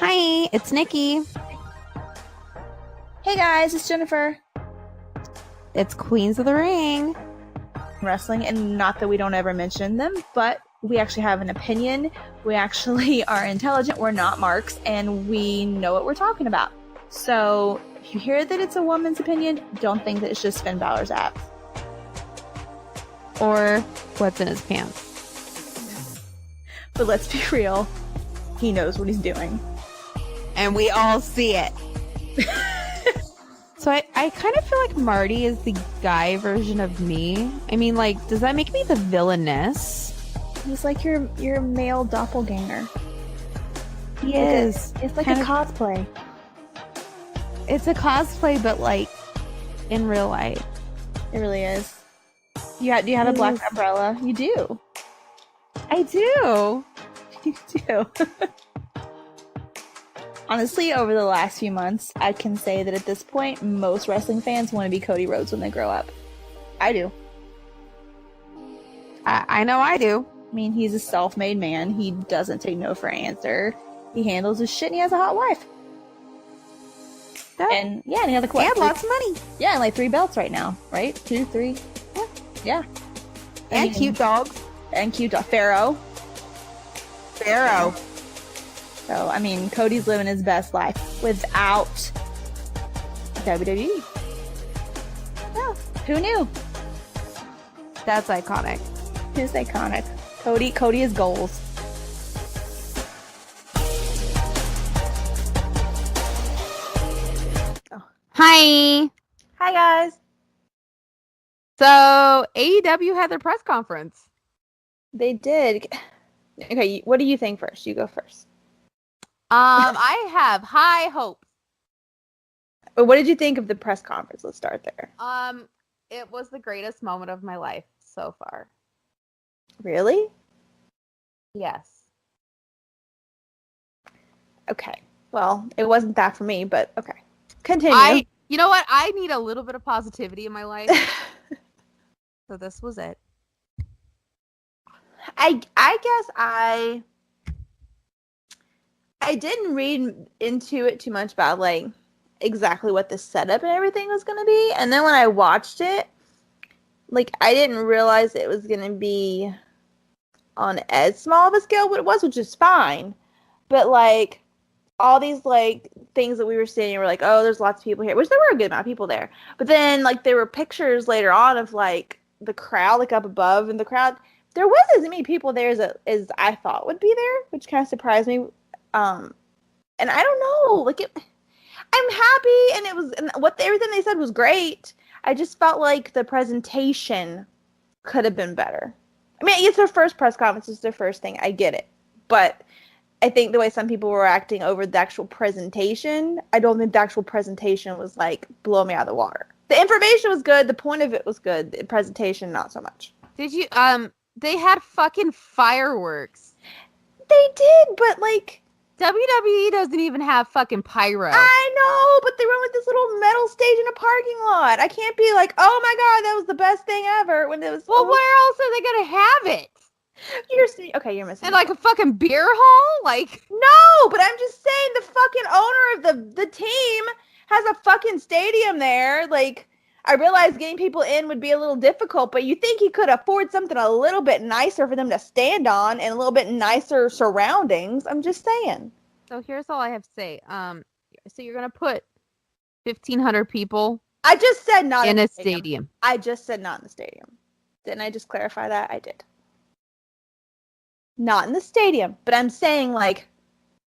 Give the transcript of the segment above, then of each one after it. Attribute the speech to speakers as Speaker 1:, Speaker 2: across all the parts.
Speaker 1: Hi, it's Nikki.
Speaker 2: Hey guys, it's Jennifer.
Speaker 1: It's Queens of the Ring.
Speaker 2: Wrestling, and not that we don't ever mention them, but we actually have an opinion. We actually are intelligent. We're not marks, and we know what we're talking about. So if you hear that it's a woman's opinion, don't think that it's just Finn Balor's abs.
Speaker 1: Or what's in his pants.
Speaker 2: But let's be real, he knows what he's doing.
Speaker 1: And we all see it. So I kind of feel like Marty is the guy version of me. I mean, like, does that make me the villainess?
Speaker 2: He's like your male doppelganger.
Speaker 1: He is.
Speaker 2: It's like a cosplay.
Speaker 1: It's a cosplay, but like in real life.
Speaker 2: It really is. Do you have a black umbrella? You do.
Speaker 1: I do.
Speaker 2: You do. Honestly, over the last few months, I can say that at this point, most wrestling fans want to be Cody Rhodes when they grow up. I do.
Speaker 1: I know I do.
Speaker 2: I mean, he's a self-made man. He doesn't take no for an answer. He handles his shit, and he has a hot wife. And yeah, and he had
Speaker 1: lots of money.
Speaker 2: Yeah, and like 3 belts right now, right? 2, 3. Yeah.
Speaker 1: And cute dogs.
Speaker 2: And cute dog. Pharaoh. So, I mean, Cody's living his best life without WWE. Yeah, who knew?
Speaker 1: That's iconic.
Speaker 2: It's iconic. Cody is goals.
Speaker 1: Oh. Hi,
Speaker 2: guys.
Speaker 1: So AEW had their press conference.
Speaker 2: They did. Okay, what do you think first? You go first.
Speaker 1: I have high hopes.
Speaker 2: But what did you think of the press conference? Let's start there.
Speaker 1: It was the greatest moment of my life so far.
Speaker 2: Really?
Speaker 1: Yes.
Speaker 2: Okay. Well, it wasn't that for me, but okay. Continue.
Speaker 1: You know what? I need a little bit of positivity in my life. So this was it.
Speaker 2: I guess I didn't read into it too much about like exactly what the setup and everything was going to be. And then when I watched it, like I didn't realize it was going to be on as small of a scale what it was, which is fine. But like all these like things that we were seeing were like, oh, there's lots of people here, which there were a good amount of people there. But then like there were pictures later on of like the crowd like up above, and the crowd, there wasn't as many people there as I thought would be there, which kind of surprised me. And I don't know, like I'm happy, and everything they said was great. I just felt like the presentation could have been better. I mean, it's their first press conference, it's their first thing, I get it. But I think the way some people were acting over the actual presentation, I don't think the actual presentation was like blow me out of the water. The information was good, the point of it was good, the presentation not so much.
Speaker 1: Did you they had fucking fireworks.
Speaker 2: They did, but like
Speaker 1: WWE doesn't even have fucking pyro.
Speaker 2: I know, but they went with this little metal stage in a parking lot. I can't be like, oh my god, that was the best thing ever. When it was.
Speaker 1: Well, where else are they gonna have it?
Speaker 2: You're missing.
Speaker 1: And like a fucking beer hall, like.
Speaker 2: No, but I'm just saying the fucking owner of the team has a fucking stadium there. Like, I realize getting people in would be a little difficult, but you think he could afford something a little bit nicer for them to stand on and a little bit nicer surroundings. I'm just saying.
Speaker 1: So here's all I have to say. So you're gonna put 1,500 people.
Speaker 2: I just said not
Speaker 1: in a stadium.
Speaker 2: I just said not in the stadium. Didn't I just clarify that? I did. Not in the stadium, but I'm saying like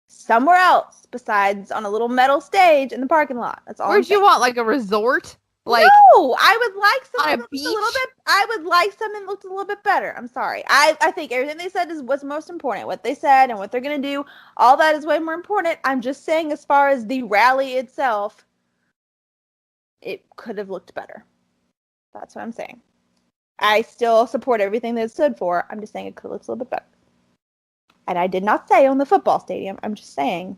Speaker 2: somewhere else besides on a little metal stage in the parking lot. That's all.
Speaker 1: Where'd you want, like a resort? Like,
Speaker 2: no, I would like something
Speaker 1: on a
Speaker 2: that
Speaker 1: beach?
Speaker 2: looked a little bit. I would like something that looked a little bit better. I'm sorry. I think everything they said is what's most important. What they said and what they're gonna do, all that is way more important. I'm just saying, as far as the rally itself, it could have looked better. That's what I'm saying. I still support everything that it stood for. I'm just saying it could have looked a little bit better. And I did not say on the football stadium. I'm just saying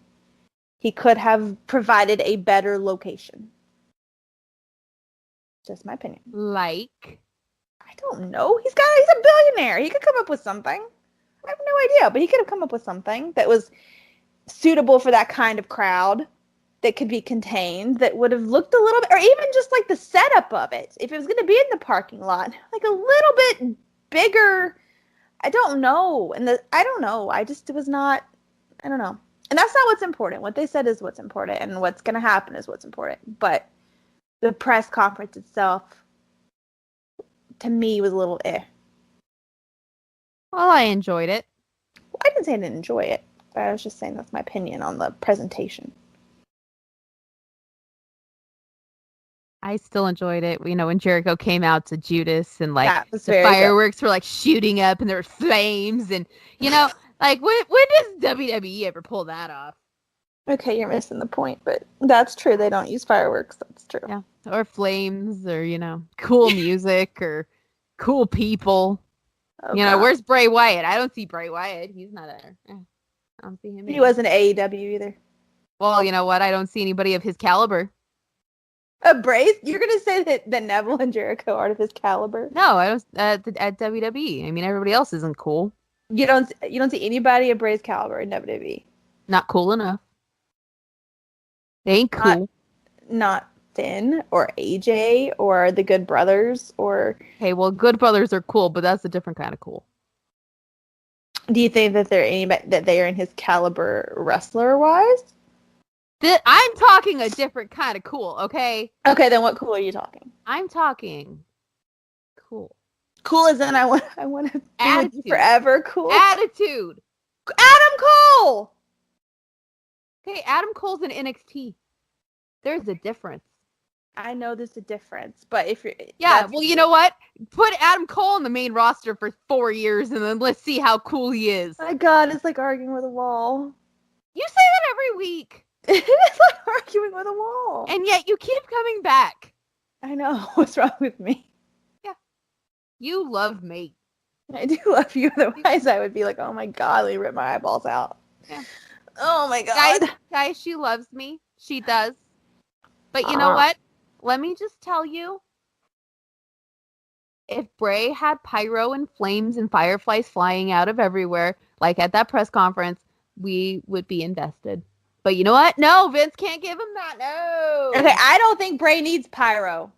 Speaker 2: he could have provided a better location. Just my opinion.
Speaker 1: Like?
Speaker 2: I don't know. He's a billionaire. He could come up with something. I have no idea, but he could have come up with something that was suitable for that kind of crowd that could be contained, that would have looked a little bit, or even just like the setup of it, if it was going to be in the parking lot, like a little bit bigger. I don't know. I don't know. It was not, I don't know. And that's not what's important. What they said is what's important, and what's going to happen is what's important. But the press conference itself, to me, was a little eh.
Speaker 1: Well, I enjoyed it.
Speaker 2: Well, I didn't say I didn't enjoy it, but I was just saying that's my opinion on the presentation.
Speaker 1: I still enjoyed it. You know, when Jericho came out to Judas and like the fireworks were like shooting up and there were flames and, you know, like when does WWE ever pull that off?
Speaker 2: Okay, you're missing the point, but that's true. They don't use fireworks. That's true.
Speaker 1: Yeah, or flames, or, you know, cool music or cool people.
Speaker 2: Oh,
Speaker 1: you know,
Speaker 2: God.
Speaker 1: Where's Bray Wyatt? I don't see Bray Wyatt. He's not there. I don't see him.
Speaker 2: He wasn't AEW either.
Speaker 1: Well, you know what? I don't see anybody of his caliber.
Speaker 2: Bray? You're gonna say that Neville and Jericho aren't of his caliber?
Speaker 1: No, I don't. At WWE, I mean, everybody else isn't cool.
Speaker 2: You don't see anybody of Bray's caliber in WWE.
Speaker 1: Not cool enough. They ain't cool.
Speaker 2: Not Finn or AJ or the Good Brothers or.
Speaker 1: Okay, well, Good Brothers are cool, but that's a different kind of cool.
Speaker 2: Do you think that they are in his caliber wrestler wise?
Speaker 1: I'm talking a different kind of cool, okay?
Speaker 2: Okay, then what cool are you talking?
Speaker 1: I'm talking cool.
Speaker 2: Cool as in I want to be with you forever. Cool.
Speaker 1: Attitude.
Speaker 2: Adam Cole.
Speaker 1: Okay, Adam Cole's in NXT. There's a difference.
Speaker 2: I know there's a difference, but if you're
Speaker 1: well, you know what? Put Adam Cole on the main roster for 4 years, and then let's see how cool he is.
Speaker 2: My God, it's like arguing with a wall.
Speaker 1: You say that every week.
Speaker 2: It is like arguing with a wall.
Speaker 1: And yet you keep coming back.
Speaker 2: I know. What's wrong with me?
Speaker 1: Yeah. You love me.
Speaker 2: I do love you. Otherwise, I would be like, oh my God, let me rip my eyeballs out.
Speaker 1: Yeah.
Speaker 2: Oh my God.
Speaker 1: Guys, she loves me. She does. But you know what? Let me just tell you. If Bray had pyro and flames and fireflies flying out of everywhere, like at that press conference, we would be invested. But you know what? No, Vince can't give him that. No.
Speaker 2: Okay, I don't think Bray needs pyro.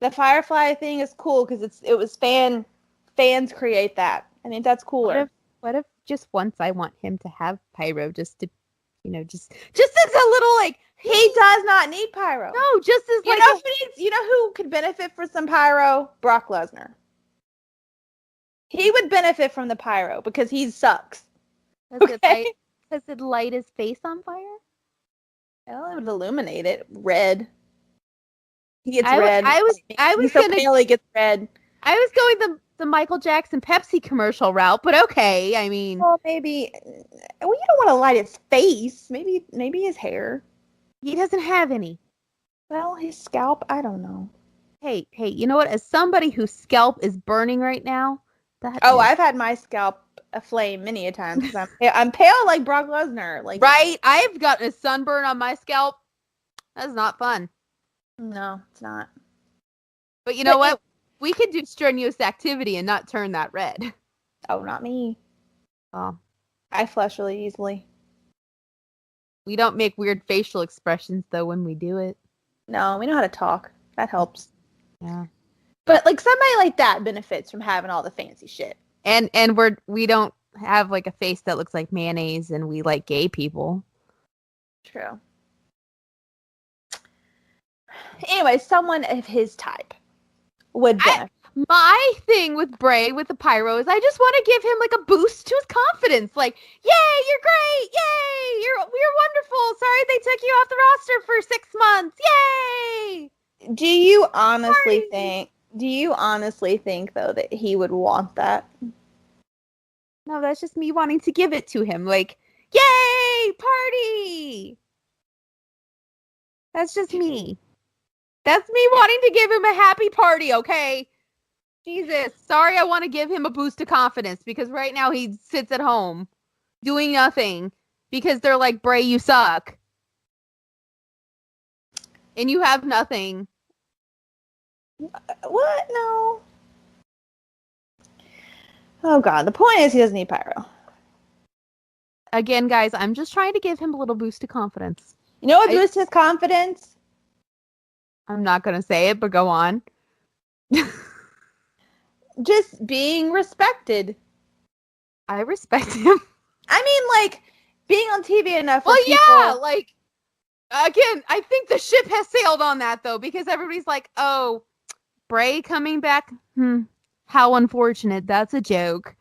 Speaker 2: The firefly thing is cool because it was fans create that. I think that's cooler.
Speaker 1: What if just once I want him to have pyro just to, you know, just as a little like
Speaker 2: he does not need pyro.
Speaker 1: No, just as like
Speaker 2: you know who could benefit for some pyro? Brock Lesnar. He would benefit from the pyro because he sucks.
Speaker 1: Does it light his face on fire?
Speaker 2: Well, it would illuminate it red. He gets red.
Speaker 1: He's
Speaker 2: so pale he gets red.
Speaker 1: I was going the Michael Jackson Pepsi commercial route, but okay. I mean,
Speaker 2: well, maybe. Well, you don't want to light his face. Maybe his hair.
Speaker 1: He doesn't have any.
Speaker 2: Well, his scalp. I don't know.
Speaker 1: Hey, you know what? As somebody whose scalp is burning right now,
Speaker 2: I've had my scalp aflame many a time because I'm pale like Brock Lesnar. Like
Speaker 1: right, I've gotten a sunburn on my scalp. That's not fun.
Speaker 2: No, it's not.
Speaker 1: But you know what? We could do strenuous activity and not turn that red.
Speaker 2: Oh, not me.
Speaker 1: Oh,
Speaker 2: I flush really easily.
Speaker 1: We don't make weird facial expressions though when we do it.
Speaker 2: No, we know how to talk. That helps.
Speaker 1: Yeah.
Speaker 2: But like somebody like that benefits from having all the fancy shit.
Speaker 1: And we don't have like a face that looks like mayonnaise, and we like gay people.
Speaker 2: True. Anyway, someone of his type would benefit.
Speaker 1: My thing with Bray with the pyro is I just want to give him like a boost to his confidence. Like, yay, you're great! Yay, you're wonderful. Sorry they took you off the roster for 6 months. Yay!
Speaker 2: Do you honestly think though that he would want that?
Speaker 1: No, that's just me wanting to give it to him. Like, yay, party! That's just me. That's me wanting to give him a happy party, okay? Jesus. Sorry, I want to give him a boost of confidence because right now he sits at home doing nothing because they're like, Bray, you suck. And you have nothing.
Speaker 2: What? No. Oh, God. The point is he doesn't need pyro.
Speaker 1: again, guys, I'm just trying to give him a little boost of confidence.
Speaker 2: You know what boosts his confidence?
Speaker 1: I'm not going to say it, but go on.
Speaker 2: Just being respected.
Speaker 1: I respect him.
Speaker 2: I mean, like, being on TV enough for
Speaker 1: Well,
Speaker 2: people.
Speaker 1: yeah, like, again, I think the ship has sailed on that, though, because everybody's like, oh, Bray coming back? How unfortunate. That's a joke.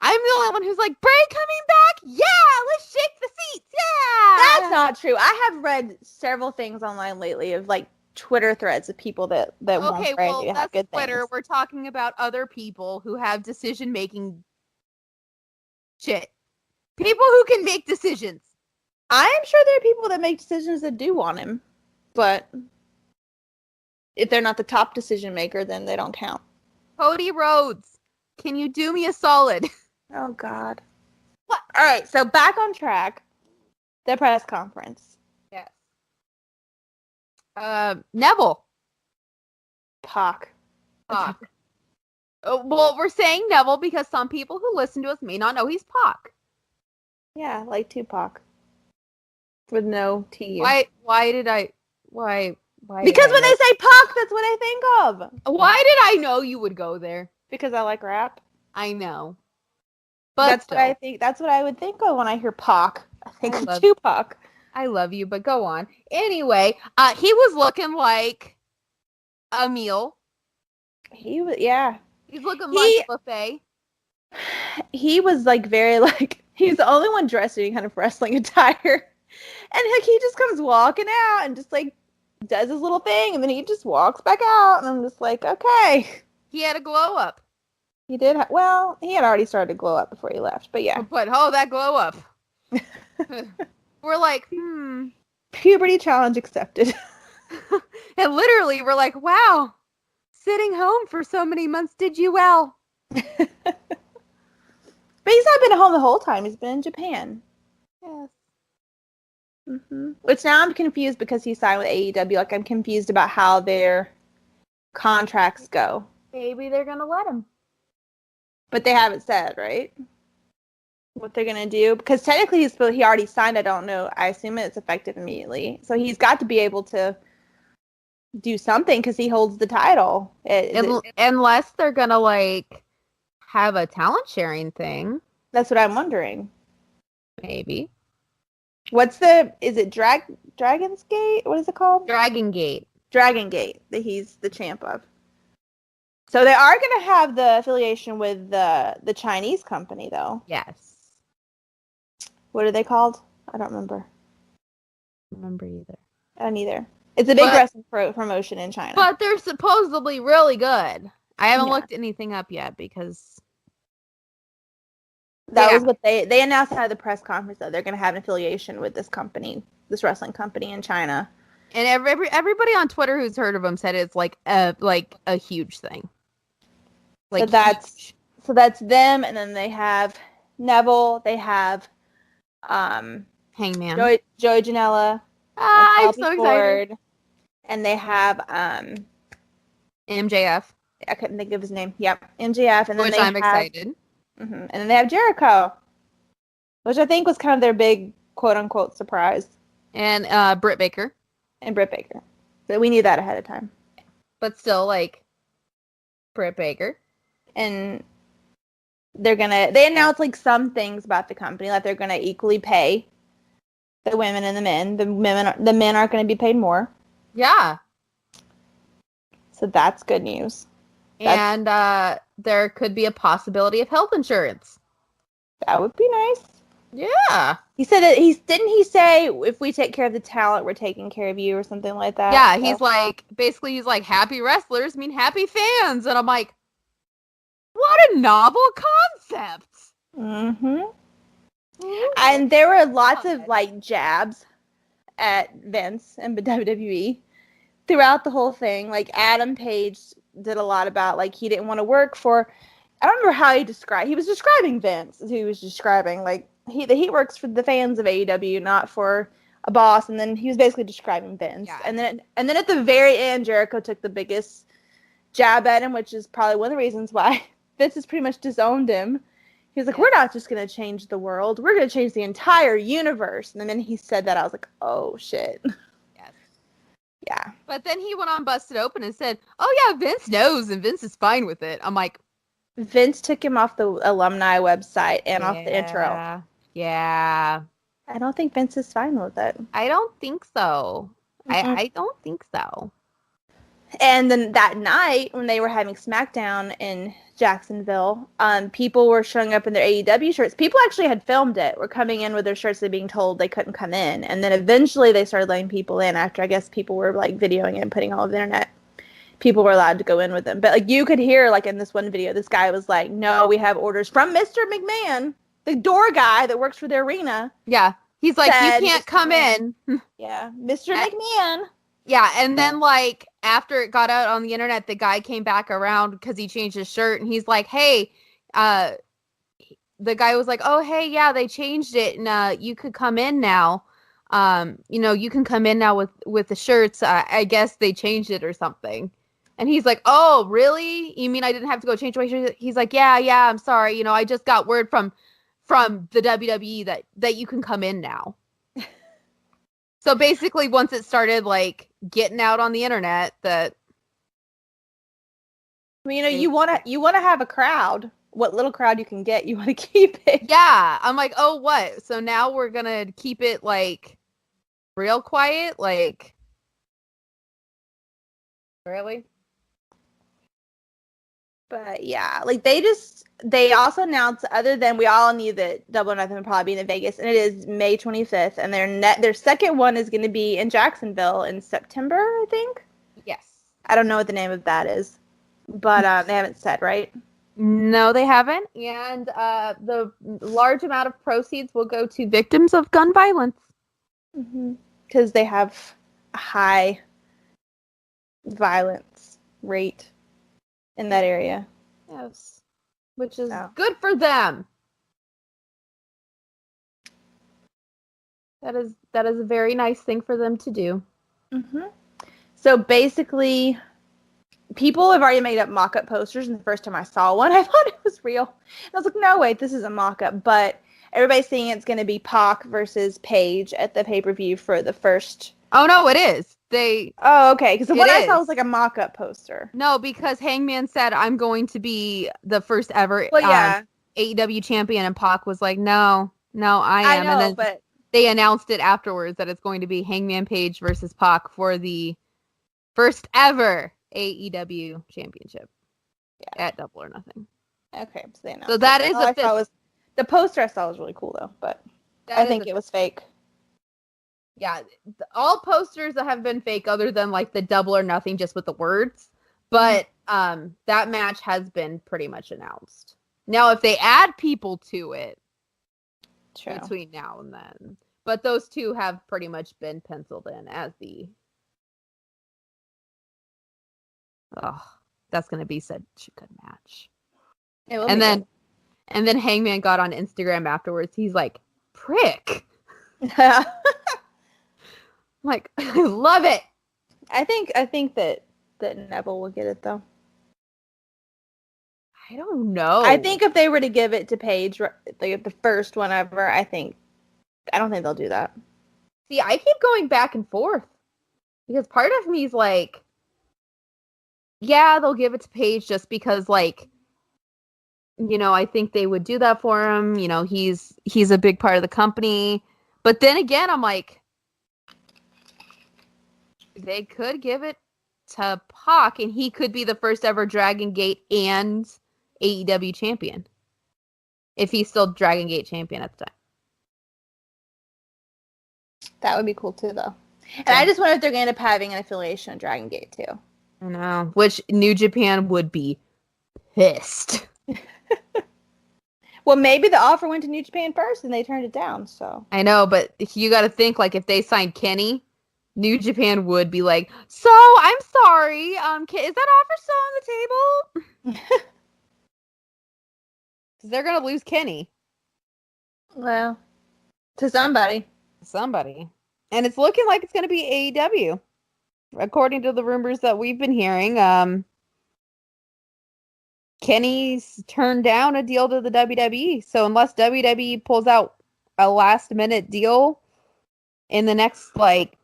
Speaker 1: I'm the only one who's like, Bray coming back? Yeah, let's shake the seats. Yeah.
Speaker 2: That's not true. I have read several things online lately of, like, Twitter threads of people that want Bray to have good
Speaker 1: Twitter.
Speaker 2: things.
Speaker 1: We're talking about other people who have decision-making shit. People who can make decisions.
Speaker 2: I am sure there are people that make decisions that do want him, but if they're not the top decision maker, then they don't count.
Speaker 1: Cody Rhodes, can you do me a solid?
Speaker 2: Oh, God. What? All right, so back on track. The press conference.
Speaker 1: Yes. Neville.
Speaker 2: Pac.
Speaker 1: Pac. Well, we're saying Neville because some people who listen to us may not know he's Pac.
Speaker 2: Yeah, like Tupac. With no T.
Speaker 1: Why did I?
Speaker 2: Because when they say Pac, that's what I think of.
Speaker 1: Why did I know you would go there?
Speaker 2: Because I like rap.
Speaker 1: I know. But
Speaker 2: that's what I think. That's what I would think of when I hear Pac. I think of Tupac.
Speaker 1: I love you, but go on. Anyway, he was looking like a meal.
Speaker 2: He was, yeah.
Speaker 1: He's looking like a buffet.
Speaker 2: He was like very like he's the only one dressed in kind of wrestling attire, and like he just comes walking out and just like does his little thing, and then he just walks back out, and I'm just like, okay.
Speaker 1: He had a glow up.
Speaker 2: He did. Well, he had already started to glow up before he left, but yeah.
Speaker 1: But that glow up. We're like,
Speaker 2: Puberty challenge accepted.
Speaker 1: And literally, we're like, wow, sitting home for so many months did you well.
Speaker 2: But he's not been at home the whole time. He's been in Japan.
Speaker 1: Yes.
Speaker 2: Which now I'm confused because he signed with AEW. Like, I'm confused about how their contracts go.
Speaker 1: Maybe they're going to let him.
Speaker 2: But they haven't said, right? What they're going to do. Because technically he already signed. I don't know. I assume it's effective immediately. So he's got to be able to do something because he holds the title.
Speaker 1: Unless they're going to, like, have a talent sharing thing.
Speaker 2: That's what I'm wondering.
Speaker 1: Maybe.
Speaker 2: Is it Dragon's Gate? What is it called?
Speaker 1: Dragon Gate
Speaker 2: that he's the champ of. So they are going to have the affiliation with the Chinese company, though.
Speaker 1: Yes.
Speaker 2: What are they called? I don't remember.
Speaker 1: I don't remember either.
Speaker 2: I don't either. It's a big wrestling promotion in China.
Speaker 1: But they're supposedly really good. I haven't looked anything up yet because
Speaker 2: that was what they announced at the press conference, that they're going to have an affiliation with this company, this wrestling company in China.
Speaker 1: And everybody on Twitter who's heard of them said it's like a huge thing. Like
Speaker 2: so that's them, and then they have Neville, they have
Speaker 1: Hangman,
Speaker 2: Joey Janela,
Speaker 1: I'm so excited,
Speaker 2: and they have
Speaker 1: MJF.
Speaker 2: I couldn't think of his name. Yep, MJF, and then
Speaker 1: I'm excited.
Speaker 2: And then they have Jericho, which I think was kind of their big quote-unquote surprise.
Speaker 1: And Britt Baker.
Speaker 2: But we knew that ahead of time.
Speaker 1: But still, like, Britt Baker.
Speaker 2: And they announced, like, some things about the company, like they're going to equally pay the women and the men. The men aren't going to be paid more.
Speaker 1: Yeah.
Speaker 2: So that's good news.
Speaker 1: And there could be a possibility of health insurance.
Speaker 2: That would be nice.
Speaker 1: Yeah.
Speaker 2: He said that didn't he say if we take care of the talent, we're taking care of you or something like that?
Speaker 1: Yeah, he's like happy wrestlers mean happy fans, and I'm like, what a novel concept.
Speaker 2: Mm-hmm. And there were lots of like jabs at Vince and WWE throughout the whole thing. Like Adam Page did a lot about like he didn't want to work for. I don't remember how he was describing Vince. He was describing like he works for the fans of AEW, not for a boss. And then he was basically describing Vince. Yeah. And then at the very end, Jericho took the biggest jab at him, which is probably one of the reasons why Vince has pretty much disowned him. He's like, we're not just going to change the world. We're going to change the entire universe. And then he said that, I was like, oh, shit.
Speaker 1: Yes.
Speaker 2: Yeah.
Speaker 1: But then he went on Busted Open and said, oh, yeah, Vince knows, and Vince is fine with it. I'm like...
Speaker 2: Vince took him off the alumni website and off the intro.
Speaker 1: Yeah.
Speaker 2: I don't think Vince is fine with it.
Speaker 1: I don't think so. I don't think so.
Speaker 2: And then that night, when they were having SmackDown in Jacksonville, people were showing up in their AEW shirts. People actually had filmed it, were coming in with their shirts and being told they couldn't come in. And then eventually they started letting people in after, I guess, people were like videoing it and putting it all over the internet. People were allowed to go in with them. But like you could hear, like in this one video, this guy was like, no, we have orders from Mr. McMahon, the door guy that works for the arena.
Speaker 1: Yeah. He's like, you can't come in.
Speaker 2: Yeah. Mr. McMahon.
Speaker 1: Yeah, and then, like, after it got out on the internet, the guy came back around because he changed his shirt, and he's like, hey, the guy was like, oh, hey, yeah, they changed it, and you could come in now. You can come in now with the shirts. I guess they changed it or something. And he's like, oh, really? You mean I didn't have to go change my shirt? He's like, yeah, I'm sorry. I just got word from the WWE that you can come in now. So basically, once it started, like, getting out on the internet, that...
Speaker 2: I mean, you want to have a crowd. What little crowd you can get, you want to keep it.
Speaker 1: Yeah. I'm like, oh, what? So now we're going to keep it, like, real quiet? Like... Really?
Speaker 2: But, yeah. Like, they also announced, other than we all knew that Double or Nothing would probably be in Vegas, and it is May 25th, and their second one is going to be in Jacksonville in September, I think?
Speaker 1: Yes.
Speaker 2: I don't know what the name of that is, but they haven't said, right?
Speaker 1: No, they haven't, and the large amount of proceeds will go to victims of gun violence.
Speaker 2: Because they have a high violence rate in that area.
Speaker 1: Yes. Which is good for them. That is a very nice thing for them to do.
Speaker 2: So basically, people have already made up mock-up posters, and the first time I saw one, I thought it was real. And I was like, no, wait, this is a mock-up. But everybody's saying it's going to be Pac versus Paige at the pay-per-view for the first...
Speaker 1: Oh, no, it is.
Speaker 2: Oh, okay. Because what I saw was like a mock-up poster.
Speaker 1: No, because Hangman said, I'm going to be the first ever AEW champion, and Pac was like, no, I am.
Speaker 2: I know,
Speaker 1: and then they announced it afterwards that it's going to be Hangman Page versus Pac for the first ever AEW championship at Double or Nothing.
Speaker 2: Okay, so they announced
Speaker 1: so that is
Speaker 2: the poster I saw was really cool, though, but I think it was fake.
Speaker 1: Yeah, all posters that have been fake other than like the Double or Nothing just with the words. But that match has been pretty much announced. Now, if they add people to it between now and then. But those two have pretty much been penciled in as the... Oh, that's going to be such a good match. And then Hangman got on Instagram afterwards. He's like, prick.
Speaker 2: Yeah.
Speaker 1: Like, I love it.
Speaker 2: I think that Neville will get it, though.
Speaker 1: I don't know.
Speaker 2: I think if they were to give it to Paige, the first one ever, I don't think they'll do that.
Speaker 1: See, I keep going back and forth. Because part of me is like, yeah, they'll give it to Paige just because, like, I think they would do that for him. He's a big part of the company. But then again, I'm like, they could give it to Pac, and he could be the first ever Dragon Gate and AEW champion. If he's still Dragon Gate champion at the time.
Speaker 2: That would be cool, too, though. And I just wonder if they're going to end up having an affiliation with Dragon Gate, too.
Speaker 1: I know. Which New Japan would be pissed.
Speaker 2: Well, maybe the offer went to New Japan first, and they turned it down, so.
Speaker 1: I know, but you got to think, like, if they signed Kenny... New Japan would be like, so I'm sorry, is that offer still on the table? Because they're gonna lose Kenny.
Speaker 2: Well, to somebody.
Speaker 1: And it's looking like it's gonna be AEW, according to the rumors that we've been hearing. Kenny's turned down a deal to the WWE. So unless WWE pulls out a last minute deal in the next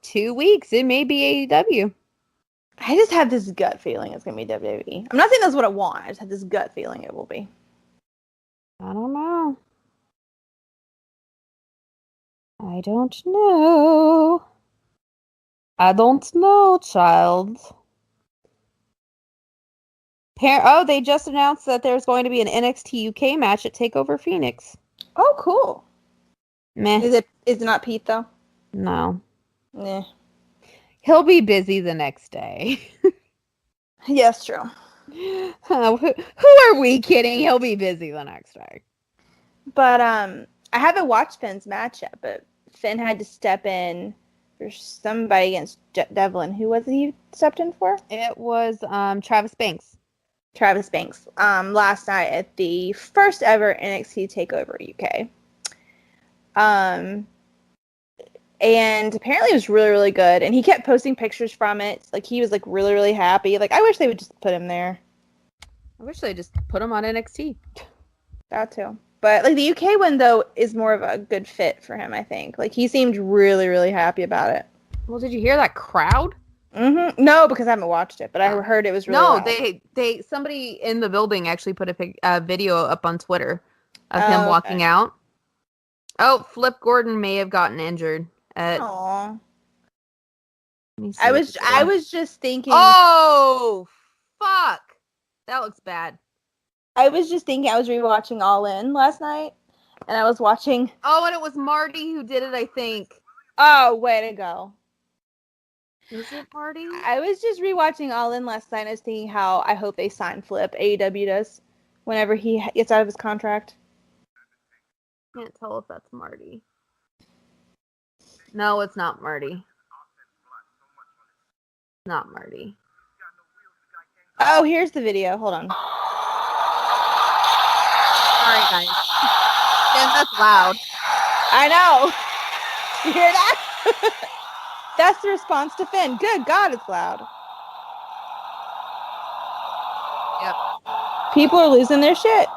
Speaker 1: 2 weeks, it may be AEW.
Speaker 2: I just have this gut feeling it's gonna be WWE. I'm not saying that's what I want. I just have this gut feeling it will be.
Speaker 1: I don't know. I don't know. I don't know, child. They just announced that there's going to be an NXT UK match at TakeOver Phoenix.
Speaker 2: Oh, cool.
Speaker 1: Meh.
Speaker 2: Is it not Pete though?
Speaker 1: No.
Speaker 2: Nah.
Speaker 1: He'll be busy the next day.
Speaker 2: Yes, true.
Speaker 1: Who are we kidding? He'll be busy the next day.
Speaker 2: But I haven't watched Finn's match yet, but Finn had to step in for somebody against Devlin. Who was he stepped in for?
Speaker 1: It was Travis Banks.
Speaker 2: Travis Banks. Last night at the first ever NXT TakeOver UK. And apparently it was really, really good. And he kept posting pictures from it. Like, he was, really, really happy. Like, I wish they would just put him there.
Speaker 1: I wish they just put him on NXT.
Speaker 2: That too. But, the UK one, though, is more of a good fit for him, I think. Like, he seemed really, really happy about it.
Speaker 1: Well, did you hear that crowd?
Speaker 2: Mm-hmm. No, because I haven't watched it. But I heard it was really loud.
Speaker 1: Somebody in the building actually put a video up on Twitter of him walking out. Oh, Flip Gordon may have gotten injured.
Speaker 2: Aww. I was just thinking.
Speaker 1: Oh, fuck! That looks bad.
Speaker 2: I was just thinking. I was rewatching All In last night, and I was watching.
Speaker 1: Oh, and it was Marty who did it, I think.
Speaker 2: Oh, way to go!
Speaker 1: Is it Marty?
Speaker 2: I was just rewatching All In last night. I was thinking how I hope they sign Flip. AEW does whenever he gets out of his contract.
Speaker 1: Can't tell if that's Marty. No, it's not Marty. Not Marty.
Speaker 2: Oh, here's the video. Hold on.
Speaker 1: Sorry, guys. Yeah, that's loud.
Speaker 2: I know. You hear that? That's the response to Finn. Good God, it's loud.
Speaker 1: Yep.
Speaker 2: People are losing their shit.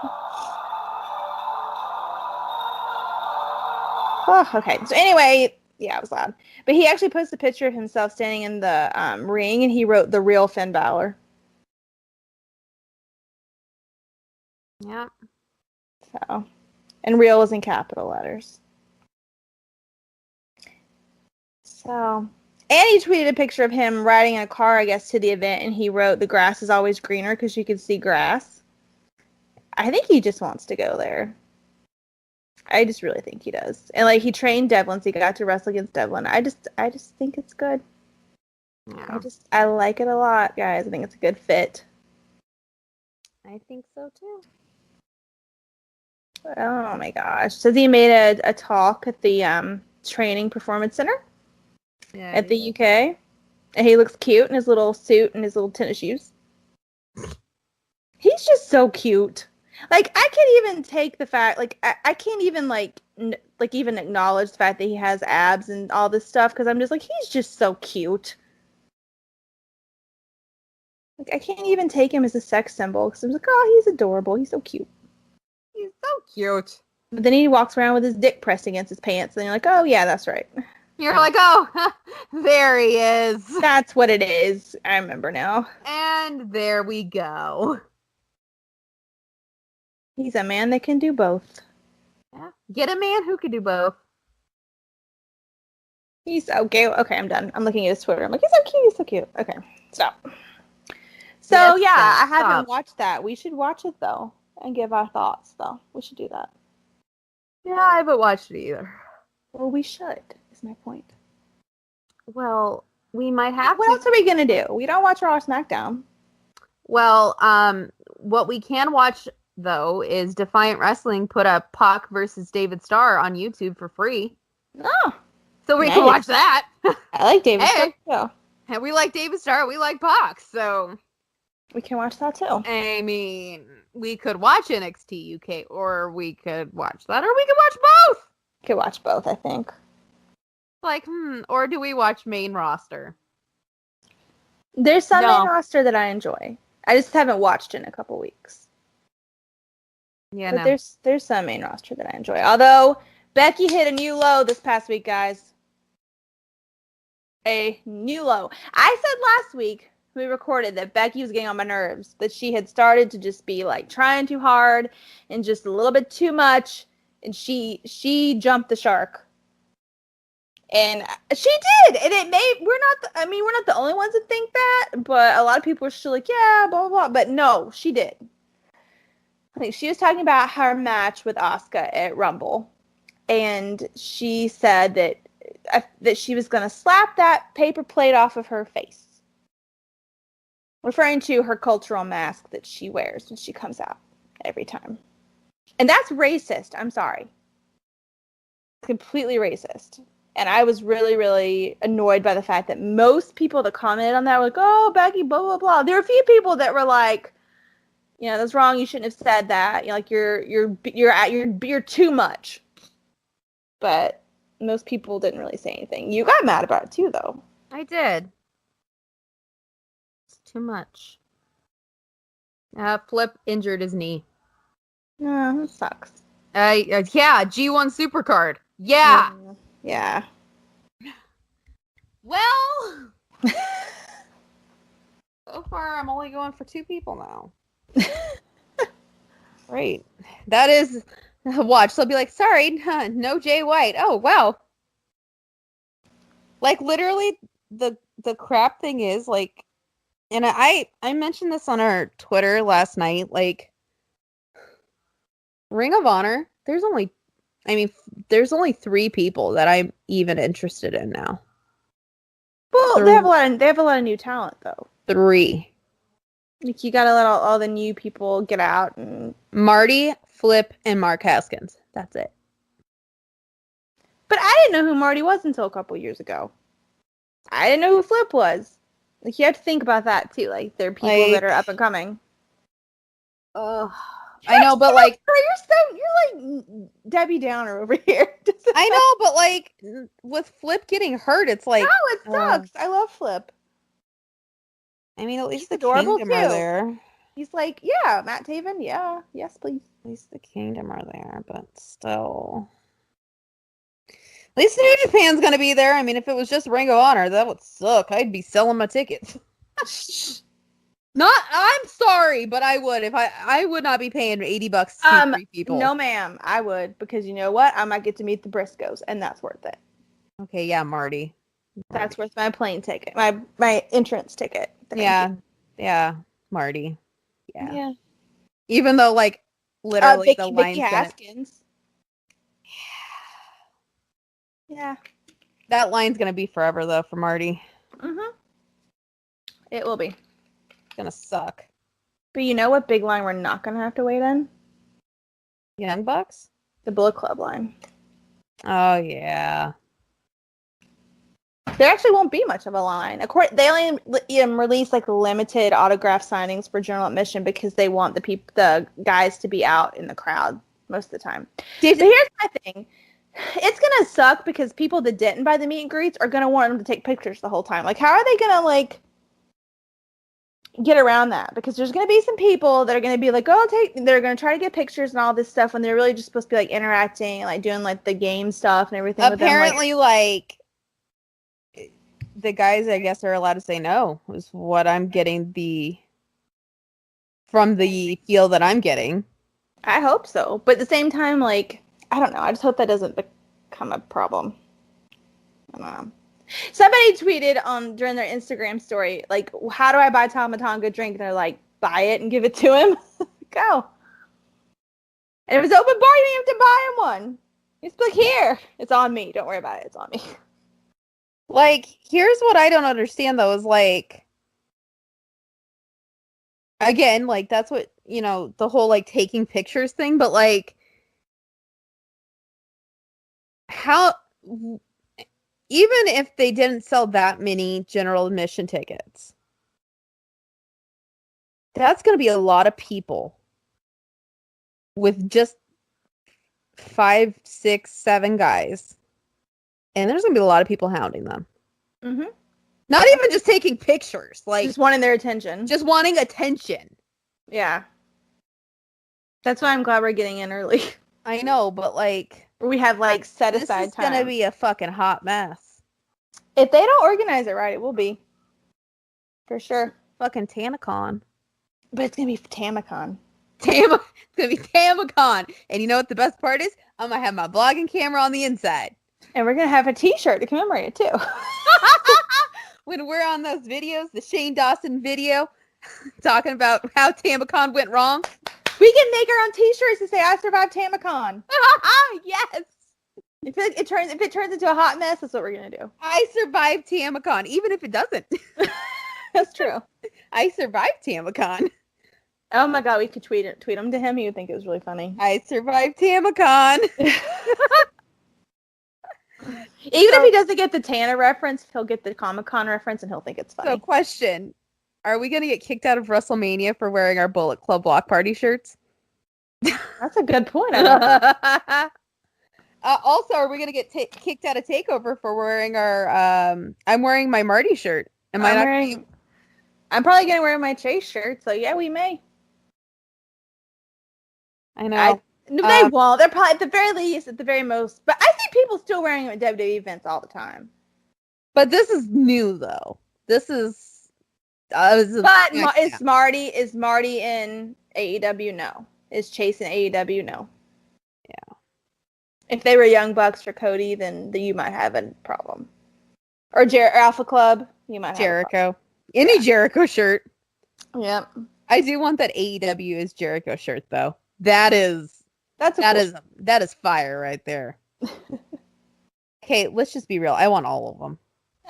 Speaker 2: Oh, okay. So anyway, yeah, it was loud. But he actually posted a picture of himself standing in the ring, and he wrote "The Real Finn Balor."
Speaker 1: Yeah.
Speaker 2: So, and "real" was in capital letters. So, and he tweeted a picture of him riding in a car, I guess, to the event, and he wrote, "The grass is always greener," because you could see grass. I think he just wants to go there. I just really think he does. And he trained Devlin, so he got to wrestle against Devlin. I just think it's good.
Speaker 1: Yeah.
Speaker 2: I like it a lot, guys. I think it's a good fit.
Speaker 1: I think so too.
Speaker 2: Oh my gosh. Says he made a talk at the training performance center at the UK. And he looks cute in his little suit and his little tennis shoes. He's just so cute. I can't even take the fact, I can't even, even acknowledge the fact that he has abs and all this stuff, because I'm just he's just so cute. I can't even take him as a sex symbol, because I'm oh, he's adorable. He's so cute.
Speaker 1: He's so cute.
Speaker 2: But then he walks around with his dick pressed against his pants, and you're oh, yeah, that's right.
Speaker 1: You're oh, there he is.
Speaker 2: That's what it is. I remember now.
Speaker 1: And there we go.
Speaker 2: He's a man that can do both.
Speaker 1: Yeah. Get a man who can do both.
Speaker 2: He's so cute. Okay, I'm done. I'm looking at his Twitter. I'm he's so cute. He's so cute. Okay, stop. So,
Speaker 1: yes,
Speaker 2: I haven't watched that. We should watch it, though, and give our thoughts, though. We should do that.
Speaker 1: Yeah, I haven't watched it either.
Speaker 2: Well, we should, is my point.
Speaker 1: Well, we might have
Speaker 2: What else are we going to do? We don't watch Raw or SmackDown.
Speaker 1: Well, what we can watch, though, is Defiant Wrestling put up Pac versus David Starr on YouTube for free.
Speaker 2: Oh.
Speaker 1: So we can watch that.
Speaker 2: I like David Starr, too.
Speaker 1: And we like David Starr. We like Pac, so...
Speaker 2: We can watch that, too.
Speaker 1: I mean, we could watch NXT UK, or we could watch that, or we could watch both!
Speaker 2: We could watch both, I think.
Speaker 1: Or do we watch main roster?
Speaker 2: There's some main roster that I enjoy. I just haven't watched in a couple weeks.
Speaker 1: Yeah,
Speaker 2: But
Speaker 1: no.
Speaker 2: there's some main roster that I enjoy. Although Becky hit a new low this past week, guys. A new low. I said last week we recorded that Becky was getting on my nerves, that she had started to just be like trying too hard and just a little bit too much, and she jumped the shark. And she did, and it made we're not the only ones that think that, but a lot of people are still like, yeah, blah blah blah. But no, she did. I think she was talking about her match with Asuka at Rumble, and she said that she was going to slap that paper plate off of her face, referring to her cultural mask that she wears when she comes out every time. And that's racist. I'm sorry. Completely racist. And I was really, really annoyed by the fact that most people that commented on that were like, oh, Becky, blah, blah, blah. There were a few people that were like, you know, that's wrong. You shouldn't have said that. Like you're too much. But most people didn't really say anything. You got mad about it too, though.
Speaker 1: I did. It's too much. Flip injured his knee.
Speaker 2: No, that sucks.
Speaker 1: Yeah, G1 Supercard. Yeah.
Speaker 2: Yeah.
Speaker 1: Well, so far I'm only going for 2 people now. Great. That is watch. They'll be like, sorry, no Jay White. Oh wow. Like literally, the crap thing is like, and I mentioned this on our Twitter last night. Like, Ring of Honor. There's only 3 people that I'm even interested in now.
Speaker 2: Well, they have a lot of new talent though.
Speaker 1: 3.
Speaker 2: Like, you gotta let all the new people get out. And
Speaker 1: Marty, Flip, and Mark Haskins. That's it.
Speaker 2: But I didn't know who Marty was until a couple years ago. I didn't know who Flip was. Like, you have to think about that too. Like, there are people that are up and coming.
Speaker 1: I know, but like,
Speaker 2: you're like Debbie Downer over here.
Speaker 1: I know, but like, with Flip getting hurt, it's like,
Speaker 2: no, it sucks. I love Flip.
Speaker 1: I mean, at least
Speaker 2: He's
Speaker 1: the
Speaker 2: adorable
Speaker 1: Kingdom are
Speaker 2: too.
Speaker 1: there.
Speaker 2: He's like, yeah, Matt Taven, yeah, yes, please.
Speaker 1: At least the Kingdom are there, but still. At least New Japan's gonna be there. I mean, if it was just Ring of Honor, that would suck. I'd be selling my tickets. I'm sorry, but I would if I would not be paying $80 to see 3 people.
Speaker 2: No, ma'am, I would, because you know what? I might get to meet the Briscoes, and that's worth it.
Speaker 1: Okay, yeah, Marty.
Speaker 2: That's worth my plane ticket, my entrance ticket.
Speaker 1: Yeah, Marty.
Speaker 2: Yeah.
Speaker 1: Even though, like, literally the line's
Speaker 2: Vicky Haskins. Yeah.
Speaker 1: That line's gonna be forever though for Marty.
Speaker 2: It will be.
Speaker 1: It's gonna suck.
Speaker 2: But you know what big line we're not gonna have to wait in?
Speaker 1: Young Bucks?
Speaker 2: The Bullet Club line.
Speaker 1: Oh yeah.
Speaker 2: There actually won't be much of a line. They only release like limited autograph signings for general admission because they want the guys to be out in the crowd most of the time. But here's my thing. It's gonna suck because people that didn't buy the meet and greets are gonna want them to take pictures the whole time. Like, how are they gonna like get around that? Because there's gonna be some people that are gonna be like, they're gonna try to get pictures and all this stuff when they're really just supposed to be like interacting and like doing like the game stuff and everything.
Speaker 1: Apparently, like the guys, I guess, are allowed to say no. Is what I'm getting from the feel that I'm getting.
Speaker 2: I hope so, but at the same time, like, I don't know. I just hope that doesn't become a problem. I don't know. Somebody tweeted during their Instagram story, like, how do I buy Tama Tonga a drink? And they're like, buy it and give it to him. Go. And it was open bar. You didn't have to buy him one. He's like, here. It's on me. Don't worry about it. It's on me.
Speaker 1: Like, here's what I don't understand, though, is like, again, like, that's what, the whole, like, taking pictures thing, but, like, how, even if they didn't sell that many general admission tickets, that's going to be a lot of people with just 5, 6, 7 guys. And there's going to be a lot of people hounding them.
Speaker 2: Mm-hmm.
Speaker 1: Not even just taking pictures. Like,
Speaker 2: just wanting their attention.
Speaker 1: Just wanting attention.
Speaker 2: Yeah. That's why I'm glad we're getting in early.
Speaker 1: I know, but like
Speaker 2: We have like set aside
Speaker 1: this is
Speaker 2: time.
Speaker 1: gonna be a fucking hot mess.
Speaker 2: If they don't organize it right, it will be. For sure.
Speaker 1: Fucking TanaCon.
Speaker 2: But it's gonna be Tamacon.
Speaker 1: It's gonna be TamaCon. And you know what the best part is? I'm gonna have my vlogging camera on the inside.
Speaker 2: And we're gonna have a t-shirt to commemorate it too.
Speaker 1: When we're on those videos, the Shane Dawson video, talking about how TamaCon went wrong.
Speaker 2: We can make our own t-shirts to say I survived Tamacon.
Speaker 1: Yes.
Speaker 2: If it turns into a hot mess, that's what we're gonna do.
Speaker 1: I survived TamaCon, even if it doesn't.
Speaker 2: That's true.
Speaker 1: I survived TamaCon.
Speaker 2: Oh my god, we could tweet them to him. He would think it was really funny.
Speaker 1: I survived TamaCon.
Speaker 2: Even if he doesn't get the Tana reference, he'll get the Comic-Con reference and he'll think it's funny.
Speaker 1: So, question. Are we going to get kicked out of WrestleMania for wearing our Bullet Club Block Party shirts?
Speaker 2: That's a good point.
Speaker 1: Also, are we going to get kicked out of TakeOver for wearing our... I'm wearing my Marty shirt. I'm
Speaker 2: probably going to wear my Chase shirt, so yeah, we may.
Speaker 1: I know.
Speaker 2: They won't. They're probably, at the very least, at the very most. But I see people still wearing them at WWE events all the time.
Speaker 1: But this is new, though. This is...
Speaker 2: But is Marty in AEW? No. Is Chase in AEW? No.
Speaker 1: Yeah.
Speaker 2: If they were Young Bucks or Cody, then you might have a problem. Or Alpha Club, you might have
Speaker 1: Jericho. Any Jericho shirt.
Speaker 2: Yep.
Speaker 1: I do want that AEW is Jericho shirt, though. That is fire right there. Okay, let's just be real. I want all of them.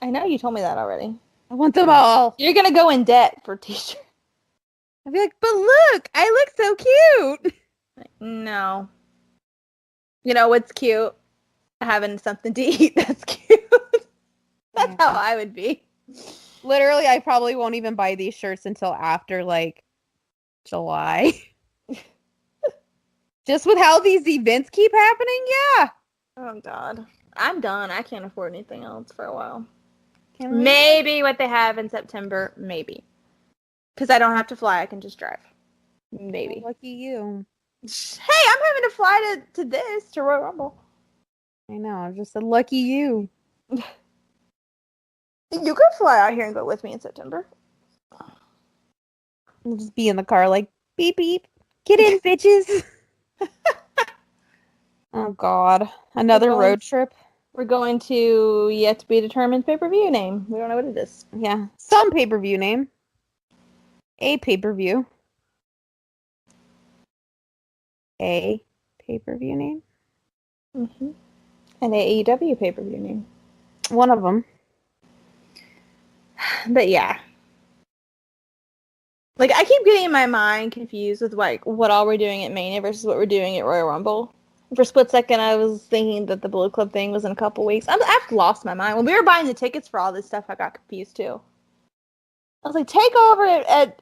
Speaker 2: I know you told me that already.
Speaker 1: I want them all.
Speaker 2: You're gonna go in debt for t-shirts.
Speaker 1: I'd be like, but look, I look so cute.
Speaker 2: No. You know what's cute? Having something to eat. That's cute. That's how I would be.
Speaker 1: Literally, I probably won't even buy these shirts until after, like, July. Just with how these events keep happening, yeah.
Speaker 2: Oh, God. I'm done. I can't afford anything else for a while. Maybe what they have in September. Maybe. Because I don't have to fly. I can just drive. Maybe.
Speaker 1: Oh, lucky you.
Speaker 2: Hey, I'm having to fly to Royal Rumble.
Speaker 1: I know. I just said, lucky you.
Speaker 2: You could fly out here and go with me in September.
Speaker 1: We'll just be in the car like, beep, beep. Get in, bitches. Oh, God. Another road trip.
Speaker 2: We're going to yet to be determined pay-per-view name. We don't know what it is.
Speaker 1: Yeah. Some pay-per-view name. A pay-per-view. A pay-per-view name.
Speaker 2: Mm-hmm. An AEW pay-per-view name.
Speaker 1: One of them.
Speaker 2: But yeah. Like, I keep getting in my mind confused with, like, what all we're doing at Mania versus what we're doing at Royal Rumble. For a split second, I was thinking that the Bullet Club thing was in a couple weeks. I've lost my mind. When we were buying the tickets for all this stuff, I got confused, too. I was like, take over at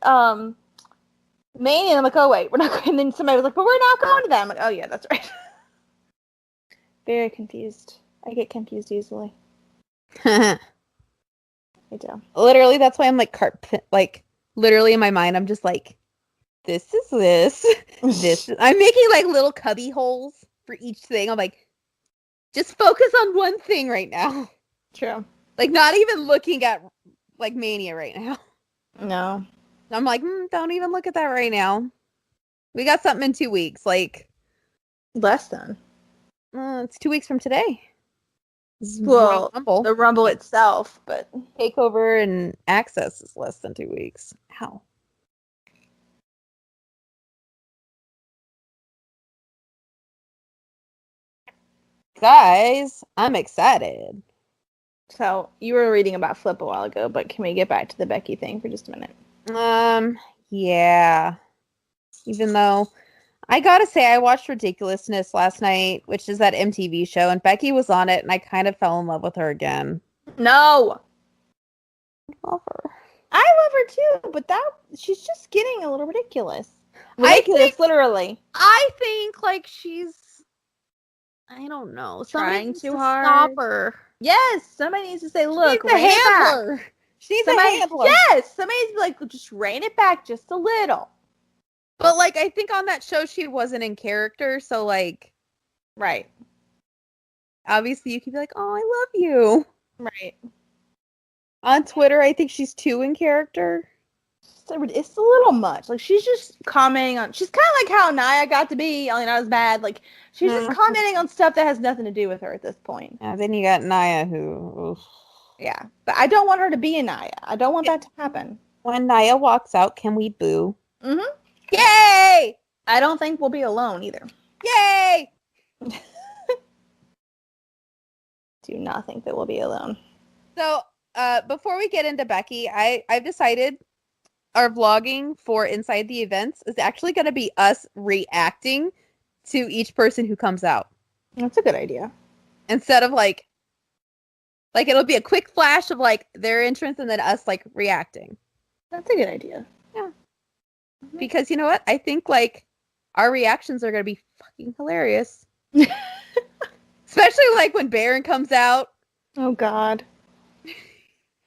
Speaker 2: Mania. And I'm like, oh, wait, we're not going. And then somebody was like, but we're not going to that. I'm like, oh, yeah, that's right. Very confused. I get confused easily. I do.
Speaker 1: Literally, that's why I'm like, literally in my mind, I'm just like, this is this. I'm making like little cubby holes for each thing. I'm like, just focus on one thing right now.
Speaker 2: True.
Speaker 1: Like, not even looking at like Mania right now.
Speaker 2: No.
Speaker 1: I'm like, don't even look at that right now. We got something in 2 weeks. Like,
Speaker 2: less than.
Speaker 1: It's 2 weeks from today.
Speaker 2: Well, the Rumble itself, but
Speaker 1: Takeover and Access is less than 2 weeks. How? Guys, I'm excited.
Speaker 2: So, you were reading about Flip a while ago, but can we get back to the Becky thing for just a minute?
Speaker 1: Yeah. Even though, I gotta say, I watched Ridiculousness last night, which is that MTV show, and Becky was on it, and I kind of fell in love with her again.
Speaker 2: No!
Speaker 1: I love her.
Speaker 2: I love her too, but she's just getting a little ridiculous. Ridiculous, literally.
Speaker 1: I think, like, she's, I don't know,
Speaker 2: trying too hard.
Speaker 1: Stop her.
Speaker 2: Yes, somebody needs to say, look,
Speaker 1: she's a handler. She's a handler.
Speaker 2: Yes, somebody needs to be like, just rein it back just a little.
Speaker 1: But, like, I think on that show she wasn't in character, so, like...
Speaker 2: Right.
Speaker 1: Obviously, you could be like, oh, I love you.
Speaker 2: Right.
Speaker 1: On Twitter, I think she's too in character.
Speaker 2: It's a little much. Like, she's just commenting on... She's kind of like how Nia got to be, only not as bad. Like, she's just commenting on stuff that has nothing to do with her at this point.
Speaker 1: Yeah, then you got Nia, who...
Speaker 2: Yeah. But I don't want her to be a Nia. I don't want that to happen.
Speaker 1: When Nia walks out, can we boo?
Speaker 2: Mm-hmm.
Speaker 1: Yay!
Speaker 2: I don't think we'll be alone, either.
Speaker 1: Yay!
Speaker 2: Do not think that we'll be alone.
Speaker 1: So, before we get into Becky, I've decided our vlogging for Inside the Events is actually going to be us reacting to each person who comes out.
Speaker 2: That's a good idea.
Speaker 1: Instead of like it'll be a quick flash of like their entrance and then us like reacting.
Speaker 2: That's a good idea.
Speaker 1: Yeah. Mm-hmm. Because you know what? I think like our reactions are going to be fucking hilarious. Especially like when Baron comes out.
Speaker 2: Oh God.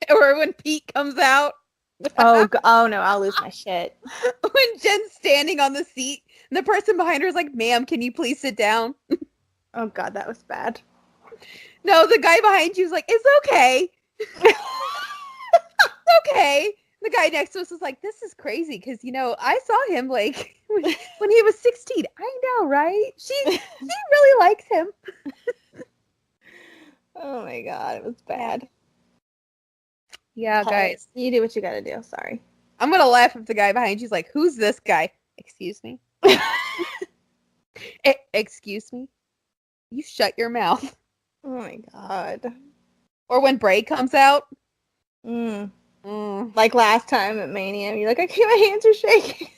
Speaker 1: Or when Pete comes out.
Speaker 2: Oh no, I'll lose my shit.
Speaker 1: When Jen's standing on the seat and the person behind her is like, ma'am, can you please sit down?
Speaker 2: Oh God, that was bad.
Speaker 1: No, the guy behind you is like, it's okay. It's okay. The guy next to us was like, this is crazy because, you know, I saw him like when he was 16. I know, right? She really likes him.
Speaker 2: Oh my God, it was bad.
Speaker 1: Yeah, guys.
Speaker 2: You do what you gotta do. Sorry.
Speaker 1: I'm going to laugh if the guy behind you's like, who's this guy? Excuse me? Excuse me? You shut your mouth.
Speaker 2: Oh my God.
Speaker 1: Or when Bray comes out.
Speaker 2: Like last time at Mania, you're like, I can't, my hands are shaking.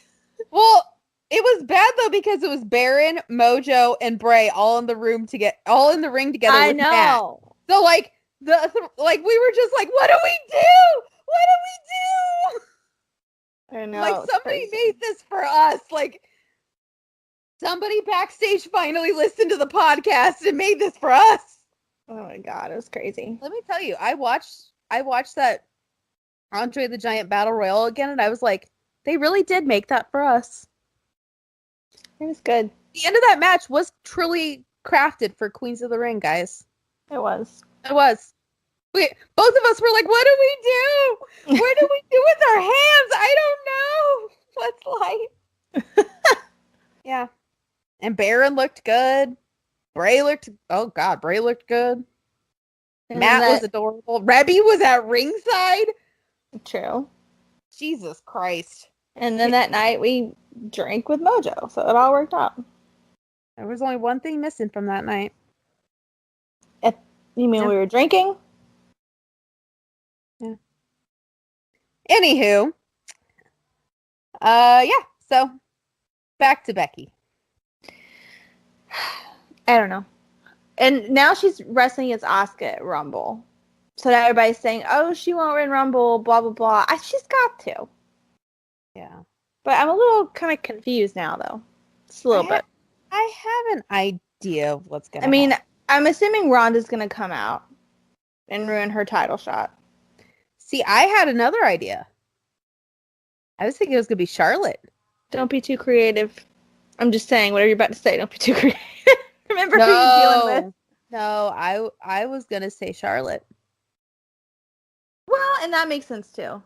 Speaker 1: Well, it was bad though because it was Baron, Mojo, and Bray all in the ring together.
Speaker 2: I know.
Speaker 1: Matt. So like we were just like, what do we do? What do we do?
Speaker 2: I know.
Speaker 1: Like somebody made this for us. Like somebody backstage finally listened to the podcast and made this for us.
Speaker 2: Oh my God, it was crazy.
Speaker 1: Let me tell you, I watched that Andre the Giant Battle Royal again, and I was like, they really did make that for us.
Speaker 2: It was good.
Speaker 1: The end of that match was truly crafted for Queens of the Ring, guys.
Speaker 2: It was.
Speaker 1: It was. Both of us were like, what do we do? What do we do with our hands? I don't know. What's life? Yeah. And Baron looked good. Bray looked good.
Speaker 2: And
Speaker 1: Matt was adorable. Rebby was at ringside.
Speaker 2: True.
Speaker 1: Jesus Christ.
Speaker 2: And then that night we drank with Mojo, so it all worked out.
Speaker 1: There was only one thing missing from that night.
Speaker 2: You mean we were drinking?
Speaker 1: Yeah. Anywho. Yeah, so back to Becky.
Speaker 2: I don't know. And now she's wrestling against Asuka at Rumble. So now everybody's saying, oh, she won't win Rumble, blah, blah, blah. She's got to.
Speaker 1: Yeah.
Speaker 2: But I'm a little kind of confused now, though. Just a little bit.
Speaker 1: I have an idea of what's going to
Speaker 2: happen.
Speaker 1: happen.
Speaker 2: I'm assuming Ronda's going to come out and ruin her title shot.
Speaker 1: See, I had another idea. I was thinking it was going to be Charlotte.
Speaker 2: Don't be too creative. I'm just saying, whatever you're about to say, don't be too creative. Remember who you're dealing with.
Speaker 1: No, I was going to say Charlotte.
Speaker 2: Well, and that makes sense, too.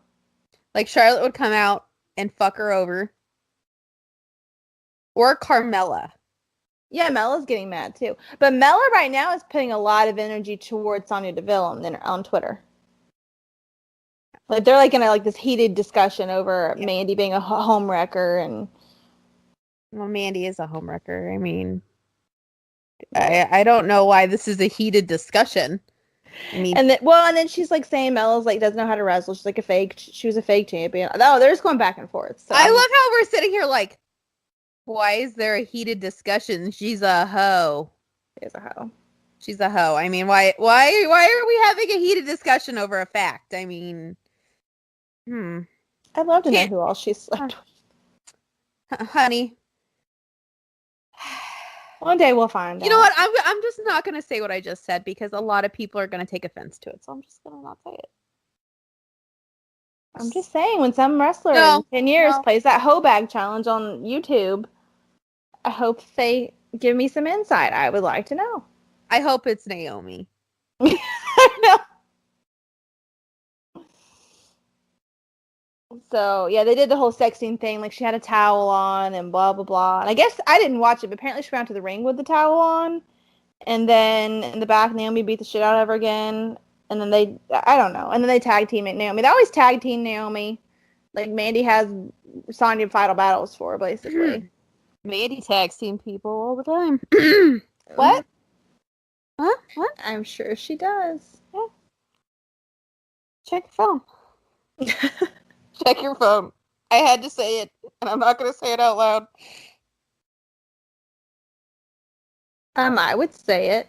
Speaker 1: Like, Charlotte would come out and fuck her over. Or Carmella.
Speaker 2: Yeah, Mella's getting mad, too. But Mella right now is putting a lot of energy towards Sonya Deville on Twitter. Like, they're like in this heated discussion over Mandy being a homewrecker and...
Speaker 1: Well, Mandy is a homewrecker. I mean... I don't know why this is a heated discussion. I mean,
Speaker 2: and then she's like saying Mella's like doesn't know how to wrestle. She's like she was a fake champion. Oh, they're just going back and forth. So
Speaker 1: I love how we're sitting here like, why is there a heated discussion? She's a hoe.
Speaker 2: She's a hoe.
Speaker 1: She's a hoe. I mean, why are we having a heated discussion over a fact? I mean,
Speaker 2: I'd love to know who else she slept
Speaker 1: with. Honey.
Speaker 2: One day we'll find out.
Speaker 1: You know what? I'm just not going to say what I just said because a lot of people are going to take offense to it. So I'm just going to not say it.
Speaker 2: I'm just saying, when some wrestler in 10 years plays that hoe bag challenge on YouTube, I hope they give me some insight. I would like to know.
Speaker 1: I hope it's Naomi.
Speaker 2: I know. So, yeah, they did the whole sexting thing. Like, she had a towel on and blah, blah, blah. And I guess I didn't watch it, but apparently she went out to the ring with the towel on. And then in the back, Naomi beat the shit out of her again. And then I don't know. And then they tag team Naomi. They always tag team Naomi. Like, Mandy has Sonya final battles for her, basically.
Speaker 1: Mandy tags team people all the time. What? Huh? What?
Speaker 2: I'm sure she does.
Speaker 1: Yeah. Check your phone. Check your phone. I had to say it, and I'm not going to say it out loud.
Speaker 2: I would say it.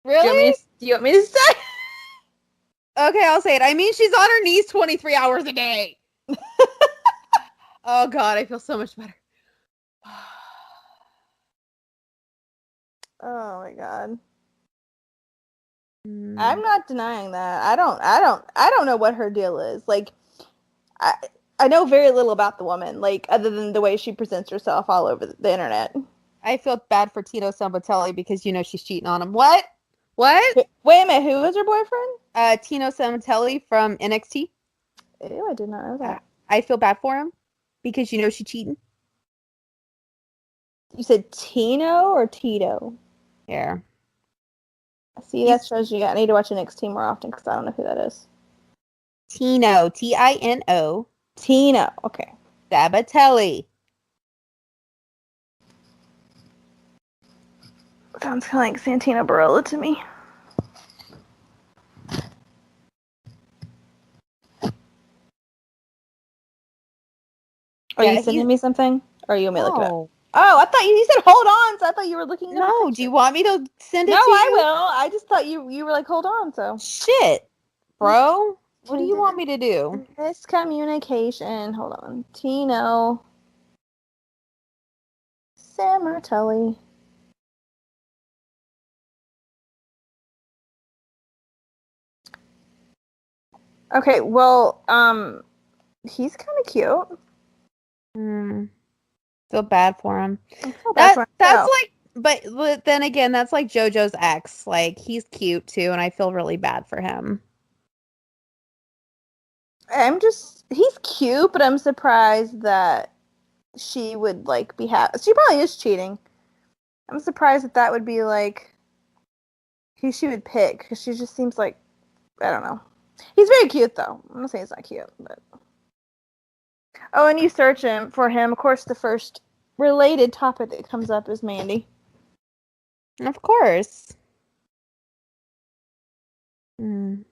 Speaker 1: Really?
Speaker 2: Do you want me to say it?
Speaker 1: Okay, I'll say it. I mean, she's on her knees 23 hours a day. Oh, God, I feel so much better.
Speaker 2: Oh, my God. I'm not denying that. I don't know what her deal is. Like, I know very little about the woman, like, other than the way she presents herself all over the internet.
Speaker 1: I feel bad for Tito Sabatelli because she's cheating on him. What? What?
Speaker 2: Wait a minute, who was her boyfriend?
Speaker 1: Tino Sabatelli from NXT.
Speaker 2: Ew, I did not know that.
Speaker 1: I feel bad for him because she's cheating.
Speaker 2: You said Tino or Tito?
Speaker 1: Yeah.
Speaker 2: See, that shows you. I need to watch NXT more often because I don't know who that is.
Speaker 1: Tino, Tino.
Speaker 2: Tino, okay.
Speaker 1: Sabatelli.
Speaker 2: Sounds kind of like Santino Barella to me. Are you sending me something? Or are you want me to look it up? Oh, I thought you said hold on, so I thought you were looking at
Speaker 1: No, do you want me to send it to you?
Speaker 2: No, I will. I just thought you were like, hold on, so.
Speaker 1: Shit, bro. What do you want me to do?
Speaker 2: Miscommunication. Hold on. Tino Sabatelli. Okay, well, he's kind of cute.
Speaker 1: Feel bad for him. That's like, but then again, that's like JoJo's ex. Like, he's cute too, and I feel really bad for him.
Speaker 2: He's cute, but I'm surprised that she would like be happy. She probably is cheating. I'm surprised that would be like who she would pick because she just seems like, I don't know. He's very cute though. I'm not saying he's not cute, but. Oh, and you search him for him. Of course, the first related topic that comes up is Mandy.
Speaker 1: Of course. Ew.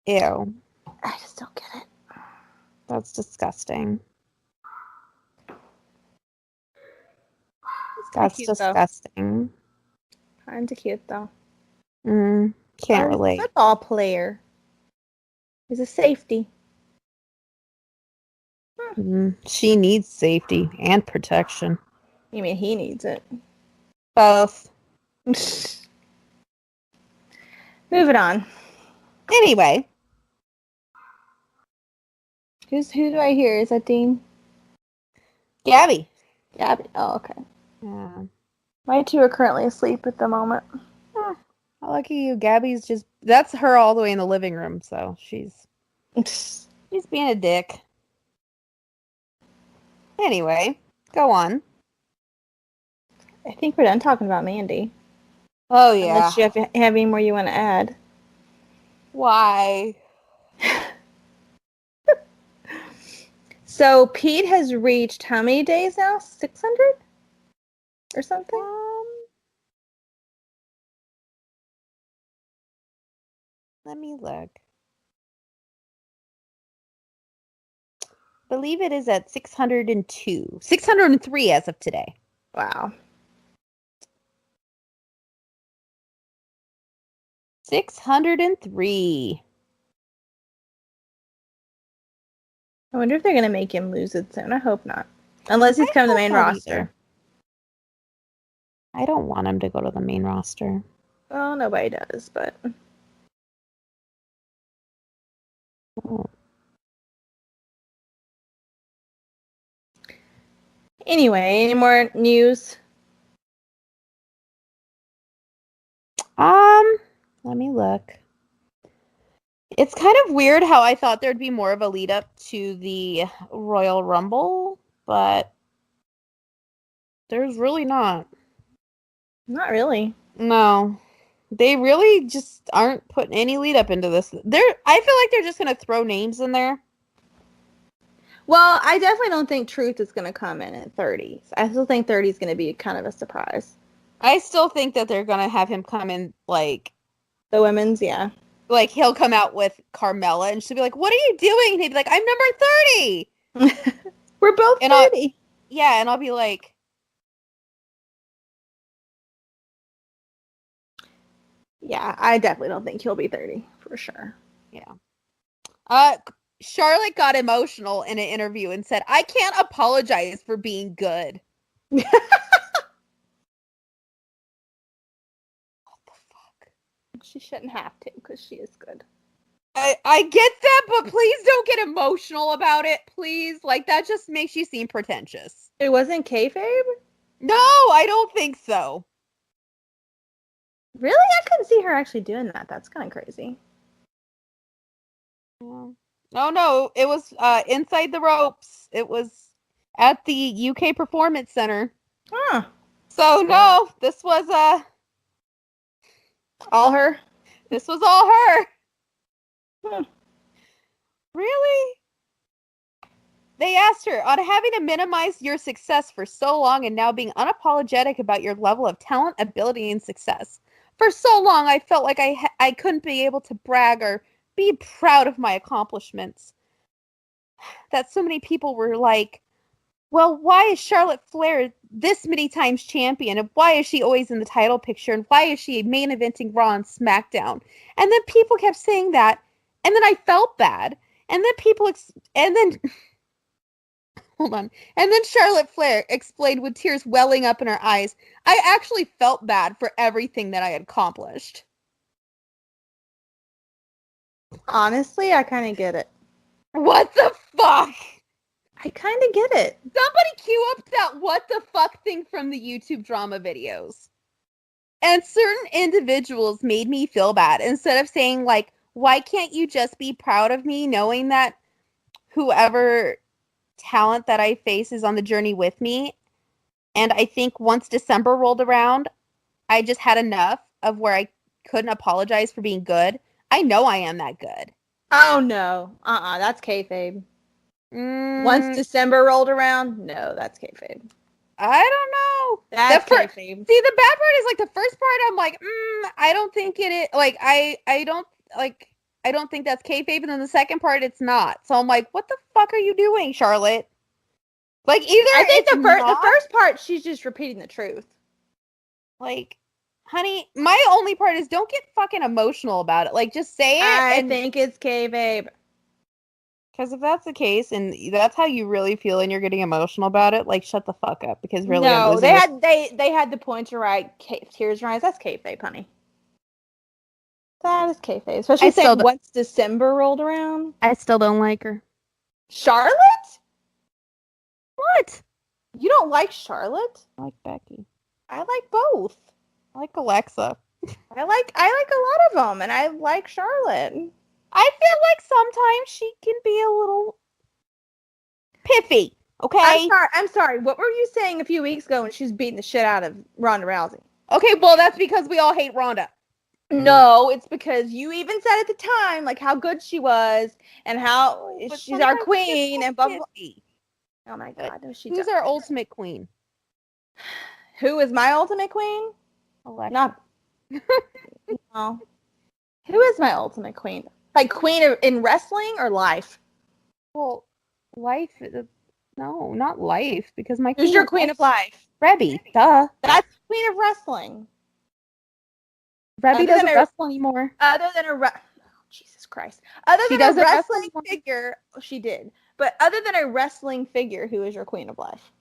Speaker 2: I just don't get it.
Speaker 1: That's disgusting. That's disgusting.
Speaker 2: Kinda cute though.
Speaker 1: Can't relate.
Speaker 2: He's a football player. He's a safety.
Speaker 1: She needs safety and protection.
Speaker 2: You mean he needs it?
Speaker 1: Both.
Speaker 2: Moving on.
Speaker 1: Anyway.
Speaker 2: Who do I hear? Is that Dean?
Speaker 1: Gabby.
Speaker 2: Oh, okay.
Speaker 1: Yeah.
Speaker 2: My two are currently asleep at the moment.
Speaker 1: Lucky you. Gabby's just, that's her all the way in the living room, so she's being a dick. Anyway, go on.
Speaker 2: I think we're done talking about Mandy.
Speaker 1: Oh, yeah.
Speaker 2: Unless you have any more you want to add.
Speaker 1: Why?
Speaker 2: So Pete has reached how many days now? 600? Or something?
Speaker 1: Let me look. I believe it is at 602. 603 as of today.
Speaker 2: Wow.
Speaker 1: 603.
Speaker 2: I wonder if they're going to make him lose it soon. I hope not. Unless he's coming to the main roster.
Speaker 1: Either. I don't want him to go to the main roster.
Speaker 2: Well, nobody does, but... Anyway, any more news?
Speaker 1: Let me look. It's kind of weird how I thought there'd be more of a lead up to the Royal Rumble, but there's really not.
Speaker 2: Not really.
Speaker 1: No. They really just aren't putting any lead up into this. I feel like they're just going to throw names in there.
Speaker 2: Well, I definitely don't think Truth is going to come in at 30. I still think 30 is going to be kind of a surprise.
Speaker 1: I still think that they're going to have him come in, like...
Speaker 2: The women's, yeah.
Speaker 1: Like, he'll come out with Carmella, and she'll be like, what are you doing? And he'd be like, I'm number 30!
Speaker 2: We're both 30!
Speaker 1: Yeah, and I'll be like...
Speaker 2: Yeah, I definitely don't think he'll be 30, for sure.
Speaker 1: Yeah. Charlotte got emotional in an interview and said, I can't apologize for being good. What the fuck?
Speaker 2: She shouldn't have to, because she is good.
Speaker 1: I get that, but please don't get emotional about it, please. Like, that just makes you seem pretentious.
Speaker 2: It wasn't kayfabe?
Speaker 1: No, I don't think so.
Speaker 2: Really? I couldn't see her actually doing that. That's kind of crazy.
Speaker 1: No, it was inside the ropes. It was at the UK Performance Center.
Speaker 2: Huh.
Speaker 1: So, no, this was
Speaker 2: all her?
Speaker 1: This was all her.
Speaker 2: Hmm.
Speaker 1: Really? They asked her, on having to minimize your success for so long and now being unapologetic about your level of talent, ability, and success. For so long, I felt like I couldn't be able to brag or be proud of my accomplishments. That so many people were like, well, why is Charlotte Flair this many times champion? And why is she always in the title picture? And why is she main eventing Raw and SmackDown? And then people kept saying that. And then I felt bad. And then hold on. And then Charlotte Flair explained with tears welling up in her eyes, I actually felt bad for everything that I had accomplished.
Speaker 2: Honestly, I kind of get it.
Speaker 1: What the fuck?
Speaker 2: I kind of get it.
Speaker 1: Somebody cue up that what the fuck thing from the YouTube drama videos. And certain individuals made me feel bad. Instead of saying, like, why can't you just be proud of me knowing that whoever talent that I face is on the journey with me? And I think once December rolled around, I just had enough of where I couldn't apologize for being good. I know I am that good.
Speaker 2: Oh, no. That's kayfabe. Once December rolled around, no, that's kayfabe.
Speaker 1: I don't know.
Speaker 2: That's kayfabe.
Speaker 1: See, the bad part is, like, the first part, I'm like, I don't think it is. Like, I don't think that's kayfabe. And then the second part, it's not. So I'm like, what the fuck are you doing, Charlotte? Like, either
Speaker 2: I think
Speaker 1: the
Speaker 2: first part, she's just repeating the truth.
Speaker 1: Like, honey, my only part is don't get fucking emotional about it. Like, just say it.
Speaker 2: I think it's kayfabe.
Speaker 1: Because if that's the case, and that's how you really feel, and you're getting emotional about it, like, shut the fuck up. Because really,
Speaker 2: no, they had the pointer right. Tears in her eyes. That's kayfabe, honey. That is kayfabe. Especially saying once December rolled around.
Speaker 1: I still don't like her.
Speaker 2: Charlotte?
Speaker 1: What?
Speaker 2: You don't like Charlotte?
Speaker 1: I like Becky.
Speaker 2: I like both.
Speaker 1: I like Alexa.
Speaker 2: I like a lot of them, and I like Charlotte.
Speaker 1: I feel like sometimes she can be a little piffy. Okay.
Speaker 2: I'm sorry. What were you saying a few weeks ago when she was beating the shit out of Ronda Rousey?
Speaker 1: Okay, well, that's because we all hate Ronda.
Speaker 2: No, it's because you even said at the time, like, how good she was and how she's our queen and blah, blah, blah. Oh, my God. No,
Speaker 1: Who's our ultimate queen?
Speaker 2: Who is my ultimate queen?
Speaker 1: Alexa.
Speaker 2: Not. No. Who is my ultimate queen? Like, queen in wrestling or life?
Speaker 1: Well, life. No, not life. Because my
Speaker 2: Who's your queen of life?
Speaker 1: Rebby. Duh.
Speaker 2: That's queen of wrestling.
Speaker 1: Rebby doesn't wrestle anymore.
Speaker 2: Other than Jesus Christ. Other than a wrestling figure, she did. But other than a wrestling figure, who is your queen of life?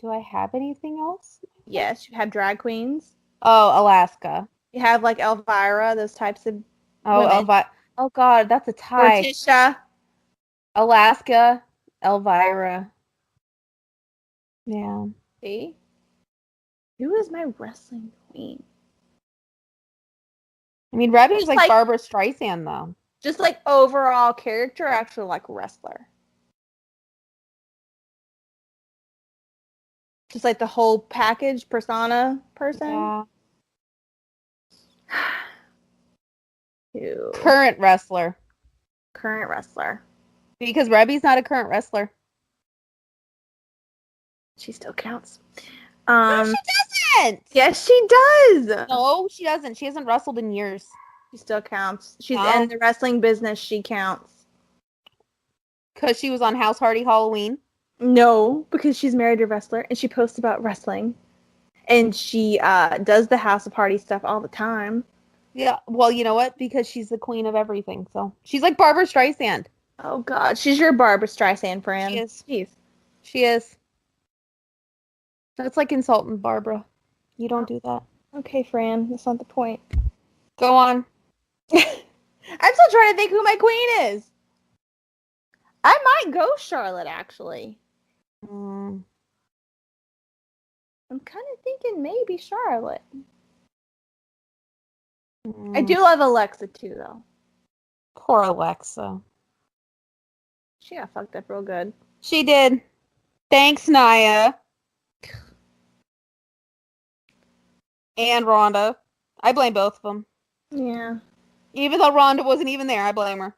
Speaker 1: Do I have anything else?
Speaker 2: Yes, you have drag queens.
Speaker 1: Oh, Alaska.
Speaker 2: You have, like, Elvira, those types of
Speaker 1: Elvira. Oh, God, that's a tie.
Speaker 2: Morticia.
Speaker 1: Alaska, Elvira. Yeah.
Speaker 2: See? Who is my wrestling queen?
Speaker 1: I mean, Rebby's
Speaker 2: Just
Speaker 1: like
Speaker 2: like-
Speaker 1: Barbara Streisand, though.
Speaker 2: Just like overall character, actually like wrestler. Just like the whole package persona person.
Speaker 1: Yeah.
Speaker 2: Ew.
Speaker 1: Current wrestler.
Speaker 2: Current wrestler.
Speaker 1: Because Rebby's not a current wrestler.
Speaker 2: She still counts.
Speaker 1: No, she doesn't!
Speaker 2: Yes, she does.
Speaker 1: No, she doesn't. She hasn't wrestled in years.
Speaker 2: She still counts. She's
Speaker 1: No.
Speaker 2: in the wrestling business. She counts.
Speaker 1: Because she was on House Party Halloween.
Speaker 2: No, because she's married to a wrestler and she posts about wrestling. And she does the House of Party stuff all the time.
Speaker 1: Yeah, well, you know what? Because she's the queen of everything, so. She's like Barbara Streisand.
Speaker 2: Oh, God. She's your Barbara Streisand friend.
Speaker 1: She is.
Speaker 2: Jeez.
Speaker 1: She is. That's like insulting Barbara. You don't do that.
Speaker 2: Okay, Fran. That's not the point.
Speaker 1: Go on.
Speaker 2: I'm still trying to think who my queen is. I might go Charlotte, actually.
Speaker 1: Mm.
Speaker 2: I'm kind of thinking maybe Charlotte.
Speaker 1: Mm.
Speaker 2: I do love Alexa, too, though.
Speaker 1: Poor Alexa.
Speaker 2: She got fucked up real good.
Speaker 1: She did. Thanks, Naya. And Rhonda. I blame both of them.
Speaker 2: Yeah.
Speaker 1: Even though Rhonda wasn't even there, I blame her.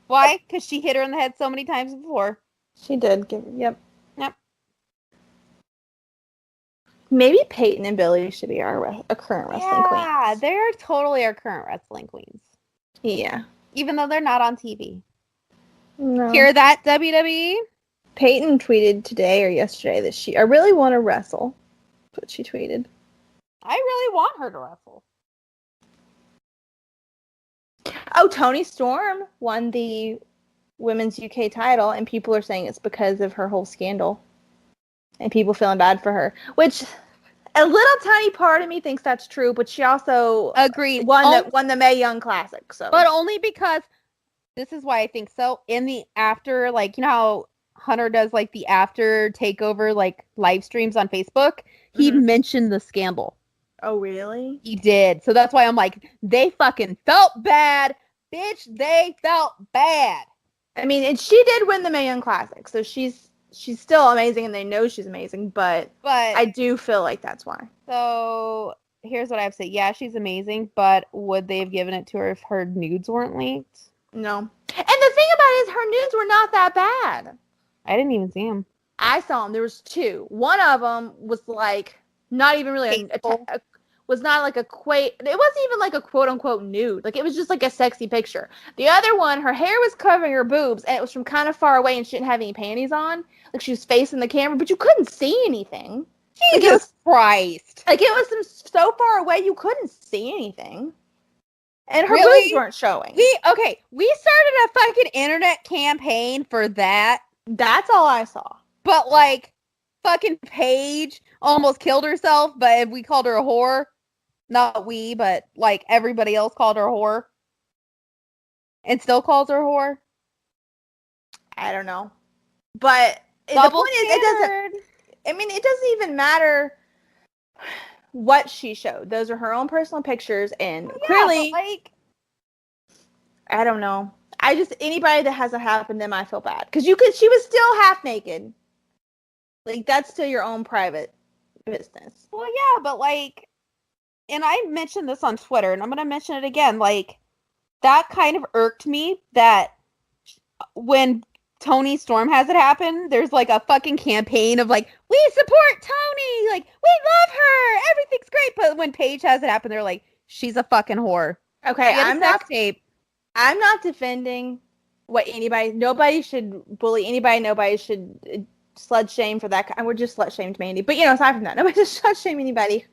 Speaker 1: Why? Because she hit her in the head so many times before.
Speaker 2: She did. Yep.
Speaker 1: Yep.
Speaker 2: Maybe Peyton and Billy should be our current wrestling queens.
Speaker 1: Yeah, they're totally our current wrestling queens.
Speaker 2: Yeah.
Speaker 1: Even though they're not on TV.
Speaker 2: No.
Speaker 1: Hear that, WWE?
Speaker 2: Peyton tweeted today or yesterday that I really want to wrestle. That's what she tweeted.
Speaker 1: I really want her to wrestle.
Speaker 2: Oh, Toni Storm won the Women's UK title, and people are saying it's because of her whole scandal. And people feeling bad for her. Which, a little tiny part of me thinks that's true, but she also
Speaker 1: Agreed.
Speaker 2: won the Mae Young Classic. So,
Speaker 1: But only because, this is why I think so, in the after, like, you know how Hunter does, like, the after takeover, like, live streams on Facebook? He mentioned the scandal.
Speaker 2: Oh, really?
Speaker 1: He did. So that's why I'm like, they fucking felt bad. Bitch, they felt bad.
Speaker 2: I mean, and she did win the Mae Young Classic, so she's still amazing, and they know she's amazing, but I do feel like that's why.
Speaker 1: So, here's what I have to say. Yeah, she's amazing, but would they have given it to her if her nudes weren't leaked?
Speaker 2: No. And the thing about it is, her nudes were not that bad.
Speaker 1: I didn't even see them.
Speaker 2: I saw them. There was two. One of them was like not even really was not like it wasn't even like a quote unquote nude. Like it was just like a sexy picture. The other one, her hair was covering her boobs and it was from kind of far away and she didn't have any panties on. Like she was facing the camera, but you couldn't see anything.
Speaker 1: Jesus Christ.
Speaker 2: Like it was so far away you couldn't see anything. And her
Speaker 1: Really?
Speaker 2: boobs weren't showing.
Speaker 1: We started a fucking internet campaign for that.
Speaker 2: That's all I saw.
Speaker 1: But like fucking Paige almost killed herself, but we called her a whore. Not we, but like everybody else called her a whore. And still calls her a whore.
Speaker 2: I don't know. But
Speaker 1: Double
Speaker 2: the point is it doesn't even matter what she showed. Those are her own personal pictures and clearly
Speaker 1: like
Speaker 2: I don't know. Anybody that has it happen to them, I feel bad. Because she was still half naked. Like, that's still your own private business.
Speaker 1: Well, yeah, but like, and I mentioned this on Twitter, and I'm going to mention it again. Like, that kind of irked me that when Toni Storm has it happen, there's like a fucking campaign of like, we support Toni! Like, we love her! Everything's great! But when Paige has it happen, they're like, she's a fucking whore.
Speaker 2: Okay, I'm not defending nobody should bully anybody, nobody should slut shame for that. We're just slut shamed Mandy. But, aside from that, nobody should slut shame anybody.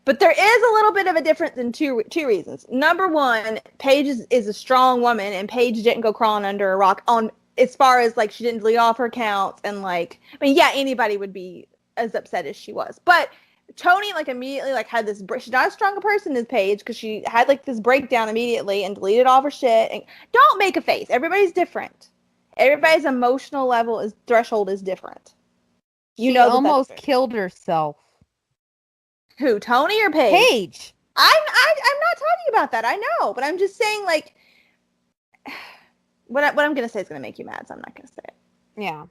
Speaker 2: But there is a little bit of a difference in two reasons. Number one, Paige is a strong woman, and Paige didn't go crawling under a rock as far as, like, she didn't delete all of her accounts. And, like, I mean, yeah, anybody would be as upset as she was. But Toni, like, immediately, like, had this, she's not as strong a person as Paige, because she had, like, this breakdown immediately and deleted all of her shit. And don't make a face. Everybody's different. Everybody's emotional level threshold is different.
Speaker 1: You know, almost killed herself.
Speaker 2: Who, Tony or Paige?
Speaker 1: Paige.
Speaker 2: I'm not talking about that. I know, but I'm just saying, like, what I'm gonna say is gonna make you mad, so I'm not gonna say it.
Speaker 1: Yeah,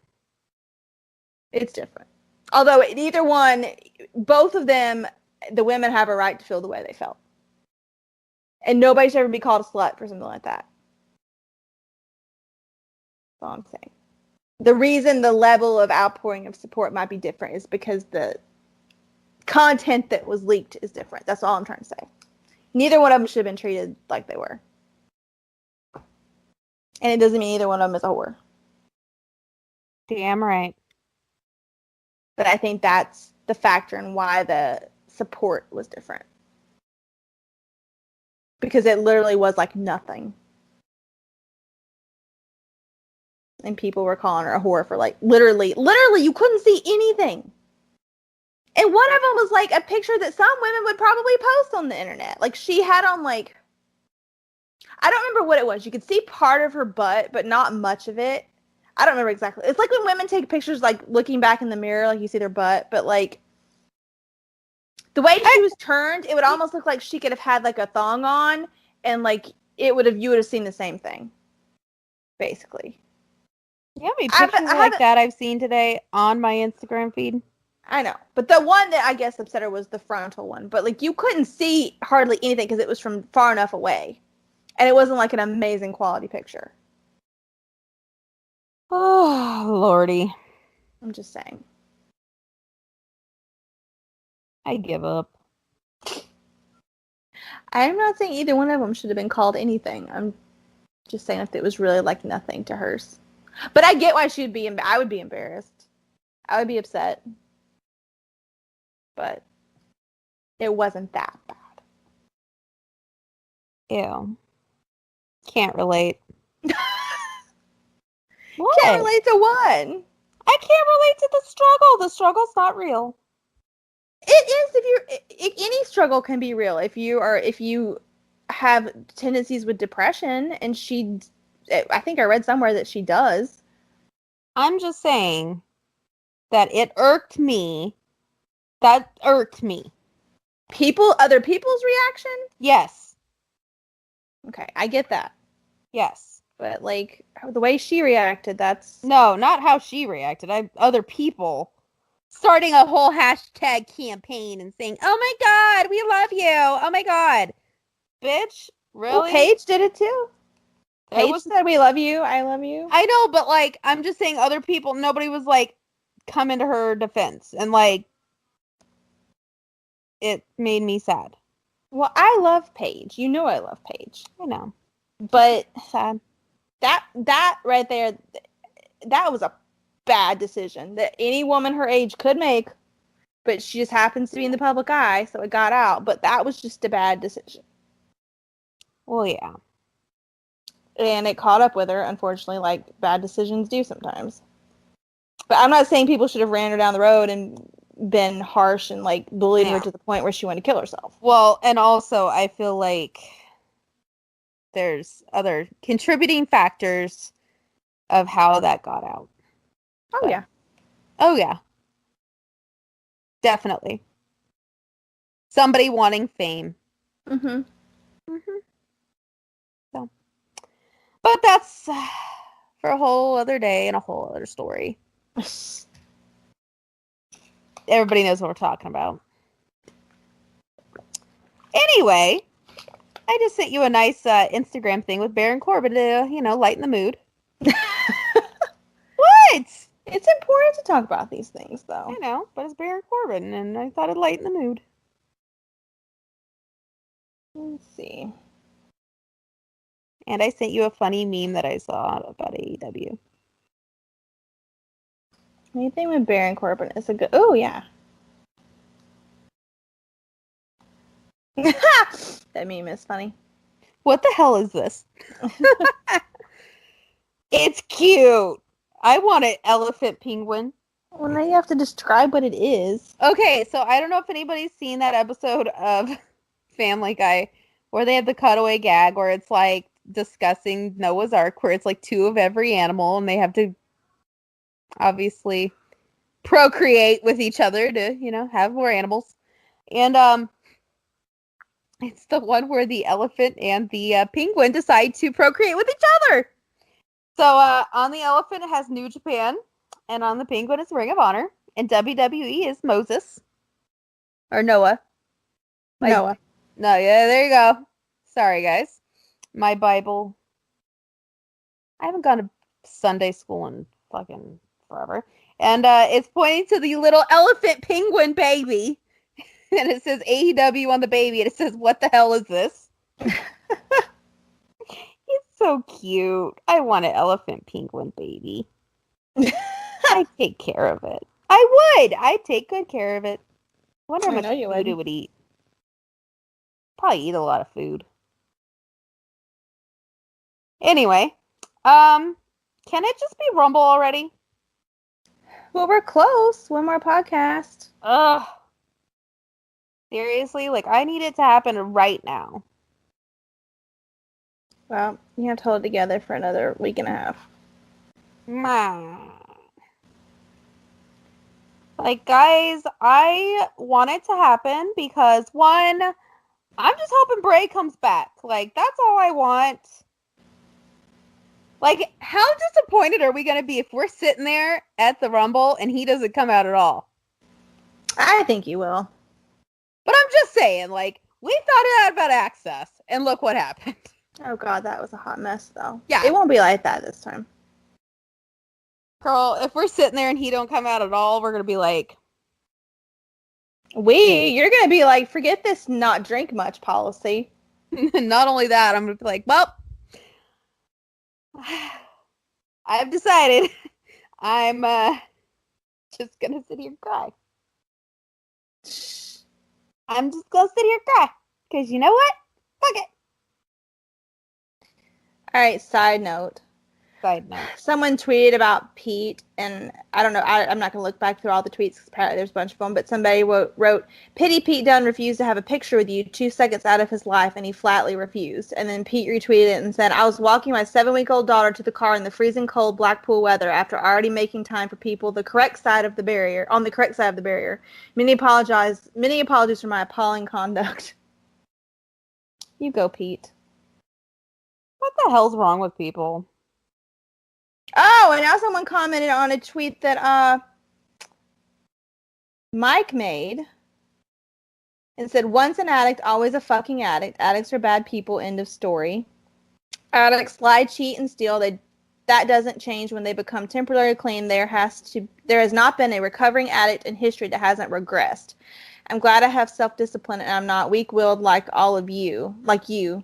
Speaker 2: it's different. Although either one, both of them, the women have a right to feel the way they felt, and nobody should ever be called a slut for something like that. That's all I'm saying. The reason the level of outpouring of support might be different is because the content that was leaked is different. That's all I'm trying to say. Neither one of them should have been treated like they were. And it doesn't mean either one of them is a whore.
Speaker 1: Damn right.
Speaker 2: But I think that's the factor in why the support was different. Because it literally was like nothing. And people were calling her a whore for like literally you couldn't see anything. And one of them was like a picture that some women would probably post on the internet. Like she had on like, I don't remember what it was. You could see part of her butt, but not much of it. I don't remember exactly. It's like when women take pictures like looking back in the mirror, like you see their butt, but like the way she was turned, it would almost look like she could have had like a thong on, and like you would have seen the same thing. Basically.
Speaker 1: Yeah, I mean, pictures like that I've seen today on my Instagram feed.
Speaker 2: I know. But the one that I guess upset her was the frontal one. But like you couldn't see hardly anything because it was from far enough away. And it wasn't like an amazing quality picture.
Speaker 1: Oh, Lordy.
Speaker 2: I'm just saying.
Speaker 1: I give up.
Speaker 2: I'm not saying either one of them should have been called anything. I'm just saying if it was really like nothing to hers. But I get why she'd be. I would be embarrassed. I would be upset. But it wasn't that bad.
Speaker 1: Ew. Can't relate.
Speaker 2: What? Can't relate to what?
Speaker 1: I can't relate to the struggle. The struggle's not real.
Speaker 2: It is if any struggle can be real. If you have tendencies with depression, and I think I read somewhere that she does.
Speaker 1: I'm just saying that it irked me. That irked me.
Speaker 2: Other people's reaction?
Speaker 1: Yes.
Speaker 2: Okay, I get that.
Speaker 1: Yes.
Speaker 2: But like the way she reacted, that's
Speaker 1: no, not how she reacted. Other people starting a whole hashtag campaign and saying, "Oh my God, we love you! Oh my God, bitch, really?"
Speaker 2: Well, Paige did it too. Paige said, "We love you. I love you."
Speaker 1: I know, but like, I'm just saying, other people. Nobody was like coming to her defense, and like, it made me sad.
Speaker 2: Well, I love Paige. You know, I love Paige.
Speaker 1: I know,
Speaker 2: but
Speaker 1: sad.
Speaker 2: That right there, that was a bad decision that any woman her age could make, but she just happens to be in the public eye, so it got out. But that was just a bad decision.
Speaker 1: Well, yeah.
Speaker 2: And it caught up with her, unfortunately, like bad decisions do sometimes. But I'm not saying people should have ran her down the road and been harsh and like bullied her to the point where she wanted to kill herself.
Speaker 1: Well, and also I feel like there's other contributing factors of how that got out.
Speaker 2: Oh,
Speaker 1: but,
Speaker 2: yeah.
Speaker 1: Oh, yeah. Definitely. Somebody wanting fame.
Speaker 2: Mm-hmm.
Speaker 1: Mm-hmm. So, but that's for a whole other day and a whole other story. Everybody knows what we're talking about. Anyway, I just sent you a nice Instagram thing with Baron Corbin to, lighten the mood. What?
Speaker 2: It's important to talk about these things, though.
Speaker 1: I know, but it's Baron Corbin, and I thought it'd lighten the mood.
Speaker 2: Let's see.
Speaker 1: And I sent you a funny meme that I saw about AEW.
Speaker 2: Anything with Baron Corbin is a good... Oh, yeah. That meme is funny.
Speaker 1: What the hell is this? It's cute. I want an elephant penguin.
Speaker 2: Well, now you have to describe what it is.
Speaker 1: Okay, so I don't know if anybody's seen that episode of Family Guy where they have the cutaway gag where it's like discussing Noah's Ark, where it's like 2 of every animal, and they have to obviously procreate with each other to, have more animals. And it's the one where the elephant and the penguin decide to procreate with each other. So on the elephant, it has New Japan, and on the penguin, it's Ring of Honor, and WWE is Moses. Or Noah.
Speaker 2: Noah.
Speaker 1: No, yeah, there you go. Sorry, guys. My Bible. I haven't gone to Sunday school in fucking forever. And it's pointing to the little elephant penguin baby. And it says AEW on the baby. And it says, what the hell is this? He's so cute. I want an elephant penguin baby. I'd take care of it. I would. I'd take good care of it. I wonder how much food it would eat. Probably eat a lot of food. Anyway, can it just be Rumble already?
Speaker 2: Well, we're close. One more podcast.
Speaker 1: Ugh. Seriously? Like, I need it to happen right now.
Speaker 2: Well, you have to hold it together for another week and a half.
Speaker 1: Like, guys, I want it to happen because, one, I'm just hoping Bray comes back. Like, that's all I want. Like, how disappointed are we going to be if we're sitting there at the Rumble and he doesn't come out at all?
Speaker 2: I think he will.
Speaker 1: But I'm just saying, like, we thought out about Access, and look what happened.
Speaker 2: Oh, God, that was a hot mess, though.
Speaker 1: Yeah.
Speaker 2: It won't be like that this time.
Speaker 1: Girl, if we're sitting there and he don't come out at all, we're going to be like...
Speaker 2: You're going to be like, forget this not drink much policy.
Speaker 1: Not only that, I'm going to be like, well, I've decided I'm just going to sit here and cry. I'm just going to sit here and cry. Because you know what? Fuck it.
Speaker 2: All right, side note. Someone tweeted about Pete, and I don't know, I'm not going to look back through all the tweets because apparently there's a bunch of them, but somebody wrote, pity Pete Dunne refused to have a picture with you 2 seconds out of his life, and he flatly refused. And then Pete retweeted it and said, I was walking my 7-week-old daughter to the car in the freezing cold Blackpool weather after already making time for people on the correct side of the barrier. Many apologies for my appalling conduct. You go, Pete.
Speaker 1: What the hell's wrong with people?
Speaker 2: Oh, and now someone commented on a tweet that Mike made and said, once an addict, always a fucking addict. Addicts are bad people, end of story. Addicts lie, cheat, and steal. That doesn't change when they become temporarily clean. There has not been a recovering addict in history that hasn't regressed. I'm glad I have self-discipline and I'm not weak-willed like you.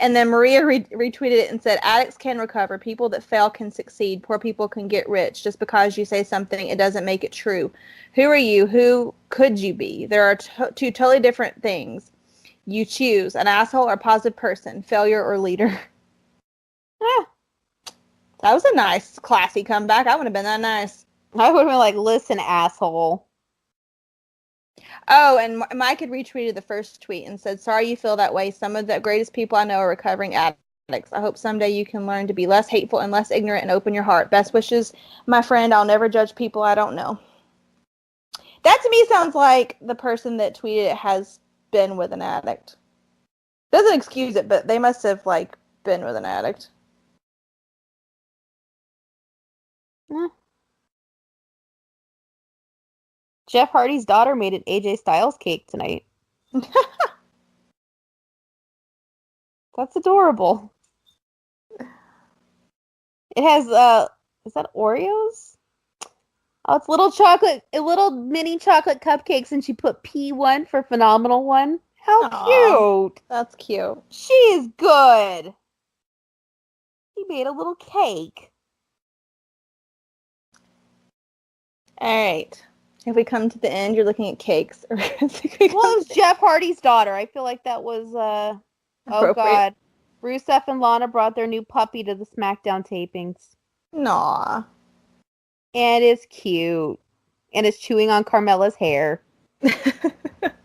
Speaker 2: And then Maria retweeted it and said, addicts can recover. People that fail can succeed. Poor people can get rich. Just because you say something, it doesn't make it true. Who are you? Who could you be? There are two totally different things. You choose an asshole or positive person, failure or leader. That was a nice, classy comeback. I would have been that nice.
Speaker 1: I would have been like, listen, asshole.
Speaker 2: Oh, and Mike had retweeted the first tweet and said, sorry you feel that way. Some of the greatest people I know are recovering addicts. I hope someday you can learn to be less hateful and less ignorant and open your heart. Best wishes, my friend. I'll never judge people I don't know. That to me sounds like the person that tweeted it has been with an addict. Doesn't excuse it, but they must have, been with an addict.
Speaker 1: Yeah. Jeff Hardy's daughter made an AJ Styles cake tonight. That's adorable. It has, is that Oreos? Oh, it's little mini chocolate cupcakes, and she put P1 for phenomenal one. How cute.
Speaker 2: That's cute.
Speaker 1: She is good. She made a little cake.
Speaker 2: All right. If we come to the end, you're looking at cakes.
Speaker 1: Well, it was Jeff Hardy's daughter. I feel like that was, oh God. Rusev and Lana brought their new puppy to the SmackDown tapings.
Speaker 2: Aw.
Speaker 1: And it's cute. And it's chewing on Carmella's hair.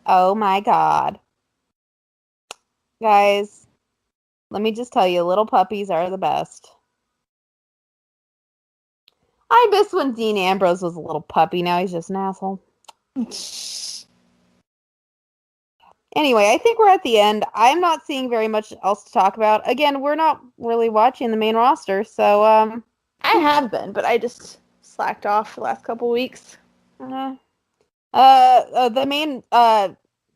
Speaker 1: Oh my God. Guys, Let me just tell you, little puppies are the best. I miss when Dean Ambrose was a little puppy. Now he's just an asshole. Anyway, I think we're at the end. I'm not seeing very much else to talk about. Again, we're not really watching the main roster, so
Speaker 2: I have been, but I just slacked off the last couple weeks.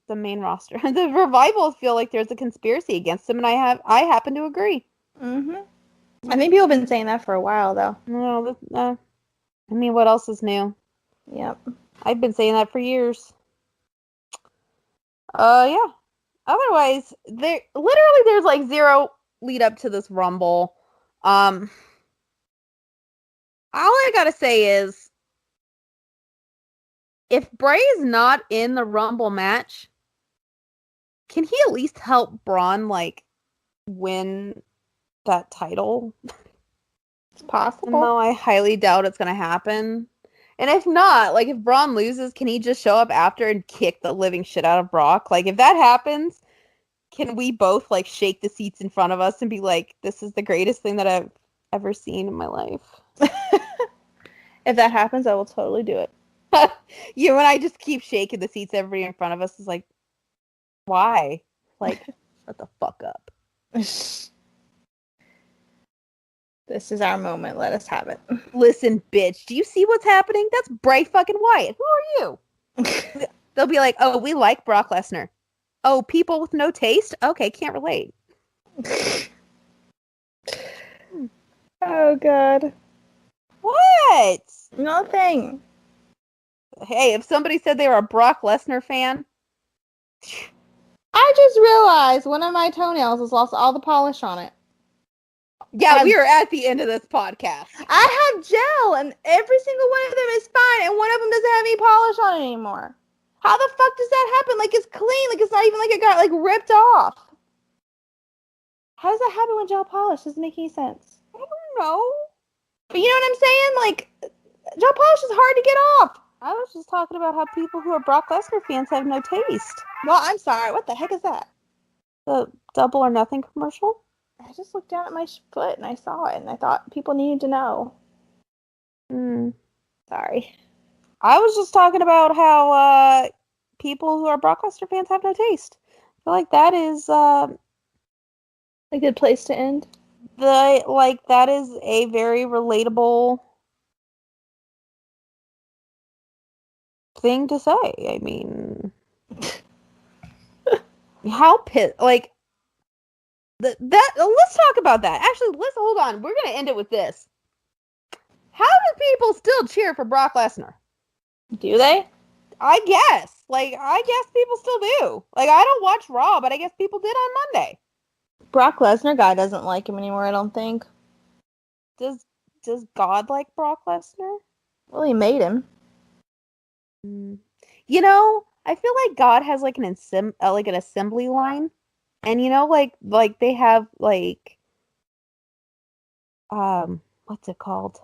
Speaker 1: the main roster. The Revival feel like there's a conspiracy against them, and I happen to agree.
Speaker 2: I think people have been saying that for a while, though.
Speaker 1: No, I mean, what else is new?
Speaker 2: Yep.
Speaker 1: I've been saying that for years. Yeah. Otherwise, there's like zero lead up to this Rumble. All I gotta say is, if Bray is not in the Rumble match, can he at least help Braun like win that title?
Speaker 2: It's possible.
Speaker 1: No, I highly doubt it's gonna happen. And if not, like if Braun loses, can he just show up after and kick the living shit out of Brock? Like if that happens, can we both like shake the seats in front of us and be like, this is the greatest thing that I've ever seen in my life?
Speaker 2: If that happens, I will totally do it.
Speaker 1: You and I just keep shaking the seats. Everybody in front of us is like, why? Like, shut the fuck up.
Speaker 2: This is our moment. Let us have it.
Speaker 1: Listen, bitch, do you see what's happening? That's Bray fucking Wyatt. Who are you? They'll be like, oh, we like Brock Lesnar. Oh, people with no taste? Okay, can't relate.
Speaker 2: Oh, God.
Speaker 1: What?
Speaker 2: Nothing.
Speaker 1: Hey, if somebody said they were a Brock Lesnar fan.
Speaker 2: I just realized one of my toenails has lost all the polish on it.
Speaker 1: Yeah, we are at the end of this podcast.
Speaker 2: I have gel, and every single one of them is fine, and one of them doesn't have any polish on it anymore. How the fuck does that happen? Like, it's clean. Like, it's not even like it got, like, ripped off. How does that happen with gel polish? Doesn't make any sense.
Speaker 1: I don't know.
Speaker 2: But you know what I'm saying? Like, gel polish is hard to get off.
Speaker 1: I was just talking about how people who are Brock Lesnar fans have no taste.
Speaker 2: Well, I'm sorry. What the heck is that?
Speaker 1: The Double or Nothing commercial?
Speaker 2: I just looked down at my foot and I saw it, and I thought people needed to know. Sorry.
Speaker 1: I was just talking about how people who are Brock Lesnar fans have no taste. I feel like that is
Speaker 2: A good place to end.
Speaker 1: that is a very relatable thing to say. I mean, how pissed, like, let's talk about that. Actually, let's hold on. We're going to end it with this. How do people still cheer for Brock Lesnar?
Speaker 2: Do they?
Speaker 1: I guess. Like, I guess people still do. Like, I don't watch Raw, but I guess people did on Monday.
Speaker 2: Brock Lesnar guy doesn't like him anymore, I don't think.
Speaker 1: Does God like Brock Lesnar?
Speaker 2: Well, he made him.
Speaker 1: You know, I feel like God has like an assembly line. And you know, like they have like what's it called?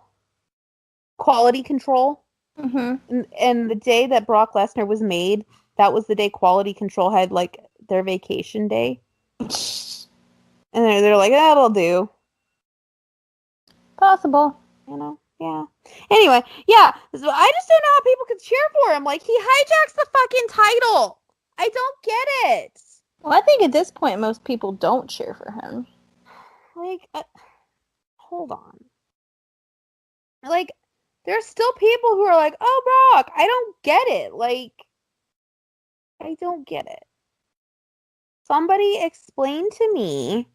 Speaker 1: Quality control.
Speaker 2: Mm-hmm.
Speaker 1: And the day that Brock Lesnar was made, that was the day quality control had like their vacation day. And they're like, that'll do.
Speaker 2: Possible.
Speaker 1: You know? Yeah. Anyway, yeah. So I just don't know how people could cheer for him. Like, he hijacks the fucking title. I don't get it.
Speaker 2: Well, I think at this point, most people don't cheer for him.
Speaker 1: Like, hold on. Like, there's still people who are like, oh, Brock, I don't get it. Like, I don't get it. Somebody explain to me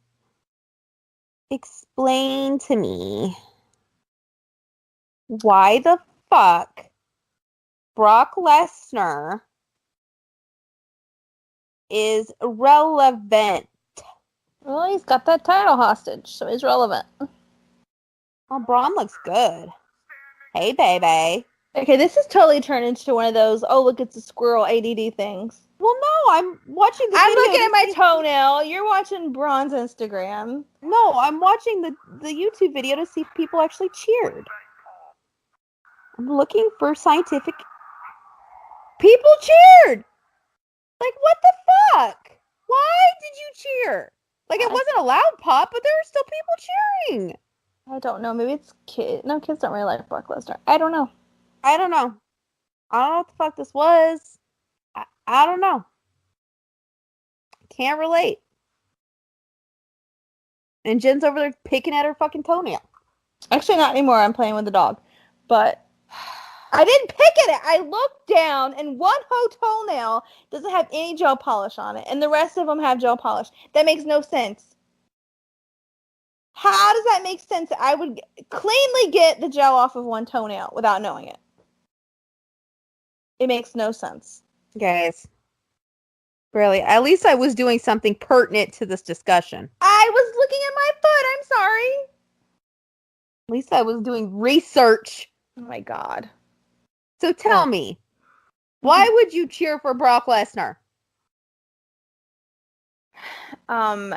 Speaker 1: why the fuck Brock Lesnar is relevant.
Speaker 2: Well, he's got that title hostage, so he's relevant.
Speaker 1: Oh, Braun looks good. Hey, baby.
Speaker 2: Okay, this has totally turned into one of those, oh, look, it's a squirrel ADD things.
Speaker 1: Well, no, I'm watching the
Speaker 2: I'm
Speaker 1: video
Speaker 2: looking
Speaker 1: to
Speaker 2: at my
Speaker 1: see-
Speaker 2: toenail. You're watching Braun's Instagram.
Speaker 1: No, I'm watching the YouTube video to see if people actually cheered. I'm looking for scientific... People cheered! Like, what the fuck? Why did you cheer? Like, it wasn't a loud pop, but there were still people cheering.
Speaker 2: I don't know. Maybe it's kids. No, kids don't really like Brock Lesnar. I don't know.
Speaker 1: I don't know. I don't know what the fuck this was. I don't know. Can't relate. And Jen's over there picking at her fucking toenail.
Speaker 2: Actually, not anymore. I'm playing with the dog. But I didn't pick at it. I looked down, and one toenail doesn't have any gel polish on it, and the rest of them have gel polish. That makes no sense. How does that make sense? I would cleanly get the gel off of one toenail without knowing it. It makes no sense.
Speaker 1: Guys. Really, at least I was doing something pertinent to this discussion.
Speaker 2: I was looking at my foot. I'm sorry.
Speaker 1: At least I was doing research.
Speaker 2: Oh my god.
Speaker 1: So tell me, why would you cheer for Brock Lesnar?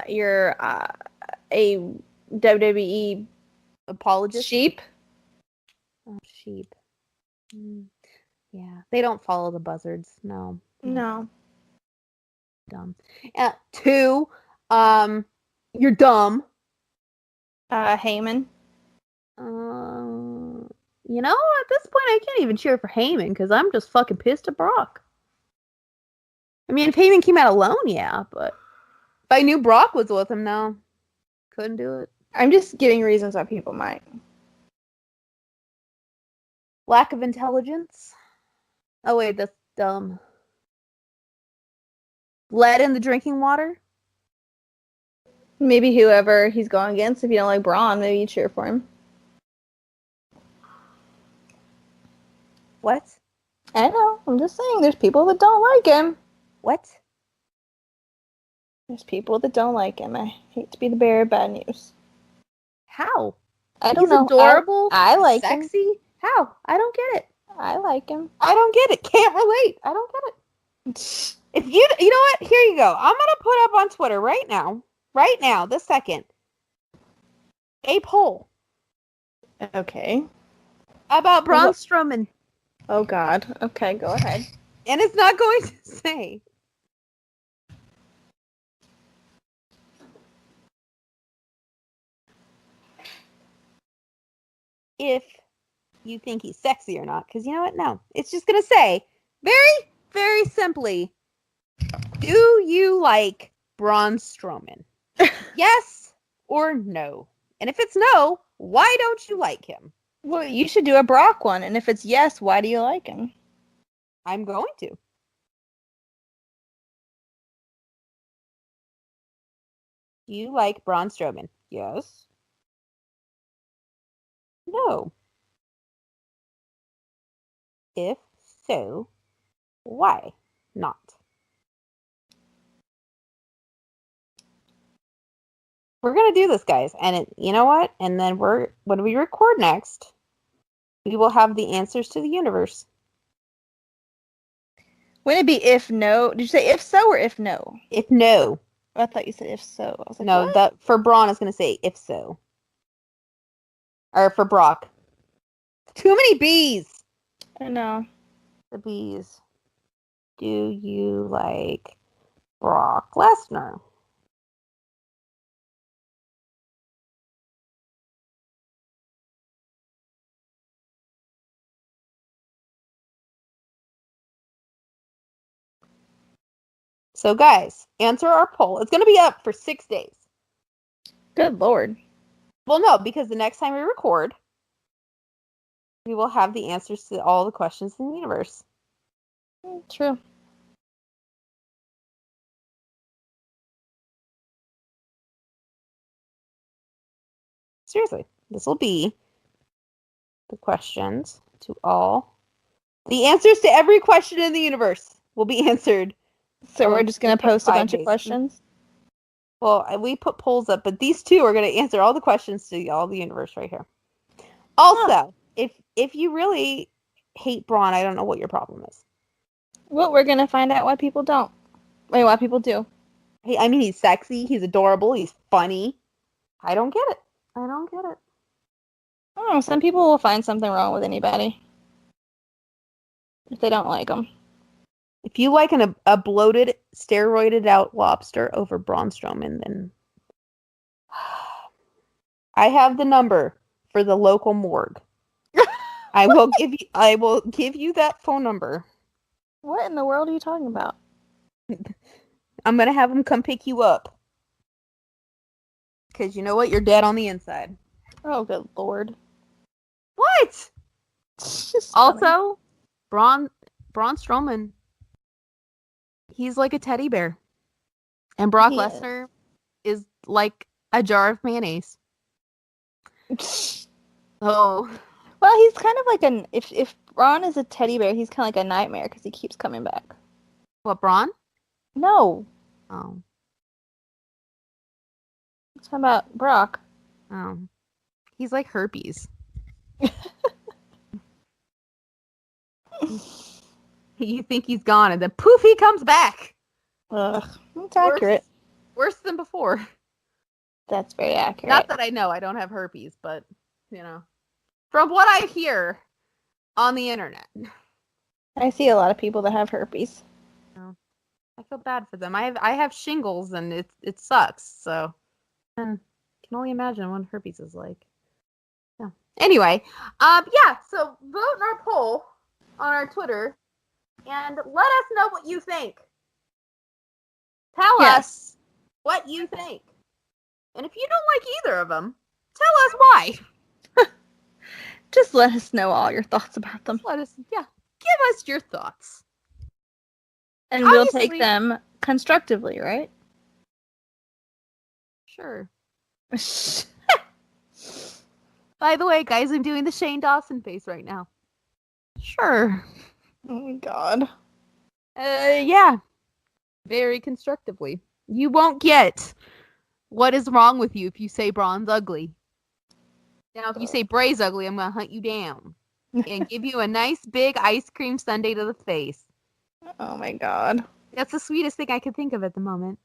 Speaker 2: You're a WWE
Speaker 1: Apologist?
Speaker 2: sheep.
Speaker 1: Oh, sheep. Yeah, they don't follow the buzzards. No.
Speaker 2: No.
Speaker 1: Dumb. 2, you're dumb.
Speaker 2: Heyman.
Speaker 1: You know, at this point, I can't even cheer for Heyman because I'm just fucking pissed at Brock. I mean, if Heyman came out alone, yeah, but if I knew Brock was with him, no, couldn't do it.
Speaker 2: I'm just giving reasons why people might.
Speaker 1: Lack of intelligence. Oh wait, that's dumb. Lead in the drinking water.
Speaker 2: Maybe whoever he's going against, if you don't like Braun, maybe you cheer for him.
Speaker 1: What?
Speaker 2: I know. I'm just saying there's people that don't like him.
Speaker 1: What?
Speaker 2: There's people that don't like him. I hate to be the bearer of bad news.
Speaker 1: How?
Speaker 2: I don't
Speaker 1: He's
Speaker 2: know.
Speaker 1: Adorable.
Speaker 2: I like
Speaker 1: sexy.
Speaker 2: him.
Speaker 1: How? I don't get it.
Speaker 2: I like him.
Speaker 1: I don't get it. Can't relate. I don't get it. If you know what? Here you go. I'm gonna put up on Twitter right now, this second, a poll
Speaker 2: Okay.
Speaker 1: about Braun Strowman,
Speaker 2: Oh God. Okay, go ahead.
Speaker 1: and it's not going to say if you think he's sexy or not, because you know what? No, it's just gonna say very, very simply, do you like Braun Strowman? Yes or no? And if it's no, why don't you like him?
Speaker 2: Well, you should do a Brock one, and if it's yes, why do you like him?
Speaker 1: I'm going to. Do you like Braun Strowman? Yes. No. If so, why not? We're going to do this, guys. And you know what? And then when we record next, we will have the answers to the universe.
Speaker 2: Wouldn't it be if no? Did you say if so or if no?
Speaker 1: If no.
Speaker 2: I thought you said if so. I was like,
Speaker 1: No,
Speaker 2: what?
Speaker 1: that for Braun is going to say if so. Or for Brock. Too many B's.
Speaker 2: I know.
Speaker 1: The B's. Do you like Brock Lesnar? So, guys, answer our poll. It's going to be up for 6 days.
Speaker 2: Good Lord.
Speaker 1: Well, no, because the next time we record, we will have the answers to all the questions in the universe.
Speaker 2: True.
Speaker 1: Seriously, this will be the questions to all. The answers to every question in the universe will be answered.
Speaker 2: So we're just going to post a
Speaker 1: 5
Speaker 2: bunch of
Speaker 1: days.
Speaker 2: questions?
Speaker 1: Well, we put polls up, but these two are going to answer all the questions to all the universe right here. Also, if you really hate Braun, I don't know what your problem is.
Speaker 2: Well, we're going to find out why people don't. Wait, why people do.
Speaker 1: Hey, I mean, he's sexy, he's adorable, he's funny. I don't get it. I don't get it.
Speaker 2: I don't know. Some people will find something wrong with anybody if they don't like them.
Speaker 1: If you like a bloated, steroided out lobster over Braun Strowman, then I have the number for the local morgue. I will give you that phone number.
Speaker 2: What in the world are you talking about?
Speaker 1: I'm gonna have them come pick you up. Because you know what? You're dead on the inside.
Speaker 2: Oh, good lord.
Speaker 1: What?
Speaker 2: Just
Speaker 1: Also, Braun Strowman, he's like a teddy bear. And Brock
Speaker 2: He is.
Speaker 1: Lesnar is like a jar of mayonnaise. Oh.
Speaker 2: Well, he's kind of like if Braun is a teddy bear, he's kind of like a nightmare because he keeps coming back.
Speaker 1: What, Braun?
Speaker 2: No.
Speaker 1: Oh.
Speaker 2: What's about Brock?
Speaker 1: Oh. He's like herpes. You think he's gone, and then poof, he comes back.
Speaker 2: Ugh, that's accurate.
Speaker 1: Worse than before.
Speaker 2: That's very accurate.
Speaker 1: Not that I know, I don't have herpes, but, from what I hear on the internet.
Speaker 2: I see a lot of people that have herpes.
Speaker 1: Oh, I feel bad for them. I have shingles, and it sucks, so I can only imagine what herpes is like. Yeah. Anyway, so vote in our poll on our Twitter, and let us know what you think. Tell us what you think. And if you don't like either of them, tell us why.
Speaker 2: Just let us know all your thoughts about them.
Speaker 1: Give us your thoughts.
Speaker 2: And we'll take them constructively, right?
Speaker 1: Sure. By the way, guys, I'm doing the Shane Dawson face right now. Sure.
Speaker 2: Oh my god.
Speaker 1: Yeah. Very constructively. You won't get what is wrong with you if you say Braun's ugly. Now, if you say Bray's ugly, I'm going to hunt you down and give you a nice big ice cream sundae to the face.
Speaker 2: Oh my god.
Speaker 1: That's the sweetest thing I could think of at the moment.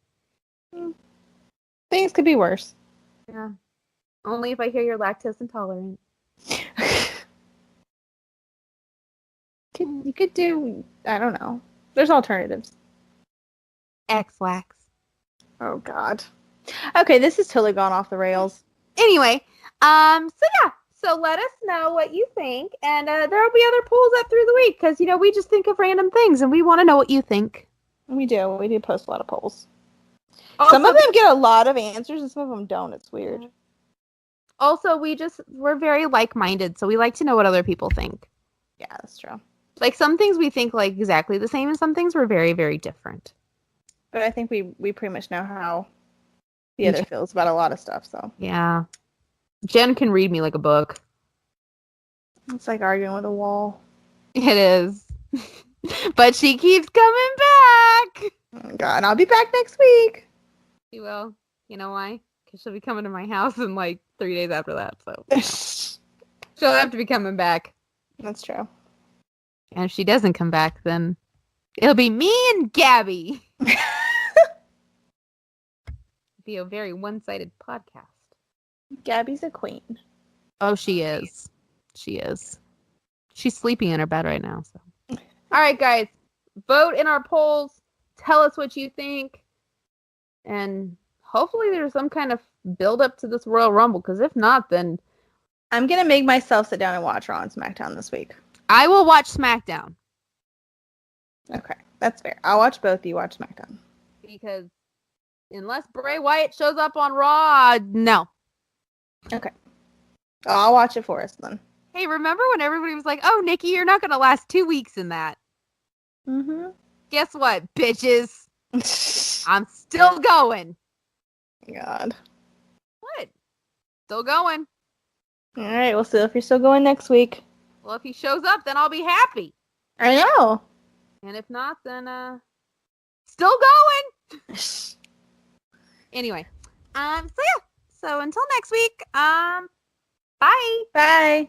Speaker 2: Things could be worse.
Speaker 1: Yeah. Only if I hear you're lactose intolerant.
Speaker 2: You could do, I don't know. There's alternatives.
Speaker 1: X-Lax.
Speaker 2: Oh god. Okay, this has totally gone off the rails.
Speaker 1: Anyway, so let us know what you think, and there'll be other polls up through the week, because, we just think of random things, and we want to know what you think.
Speaker 2: We do post a lot of polls.
Speaker 1: Also,
Speaker 2: some of them get a lot of answers, and some of them don't. It's weird.
Speaker 1: Also, we're very like-minded, so we like to know what other people think.
Speaker 2: Yeah, that's true.
Speaker 1: Like, some things we think, like, exactly the same, and some things we're very, very different.
Speaker 2: But I think we pretty much know how the other feels about a lot of stuff, so.
Speaker 1: Yeah. Jen can read me like a book.
Speaker 2: It's like arguing with a wall.
Speaker 1: It is. But she keeps coming back!
Speaker 2: Oh god, I'll be back next week!
Speaker 1: She will. You know why? Because she'll be coming to my house in, 3 days after that, so. She'll have to be coming back.
Speaker 2: That's true.
Speaker 1: And if she doesn't come back, then it'll be me and Gabby. Be a very one-sided podcast.
Speaker 2: Gabby's a queen.
Speaker 1: Oh, she is. She is. She's sleeping in her bed right now. So, all right, guys, vote in our polls. Tell us what you think, and hopefully there's some kind of build up to this Royal Rumble. Because if not, then
Speaker 2: I'm gonna make myself sit down and watch Raw and SmackDown this week.
Speaker 1: I will watch SmackDown.
Speaker 2: Okay, that's fair. I'll watch both. You watch SmackDown.
Speaker 1: Because unless Bray Wyatt shows up on Raw, no.
Speaker 2: Okay. I'll watch it for us then.
Speaker 1: Hey, remember when everybody was like, oh, Nikki, you're not going to last 2 weeks in that?
Speaker 2: Mm-hmm.
Speaker 1: Guess what, bitches? I'm still going.
Speaker 2: God.
Speaker 1: What? Still going.
Speaker 2: All right, we'll see if you're still going next week.
Speaker 1: Well, if he shows up, then I'll be happy.
Speaker 2: I know.
Speaker 1: And if not, then, still going. Anyway, so until next week, bye.
Speaker 2: Bye.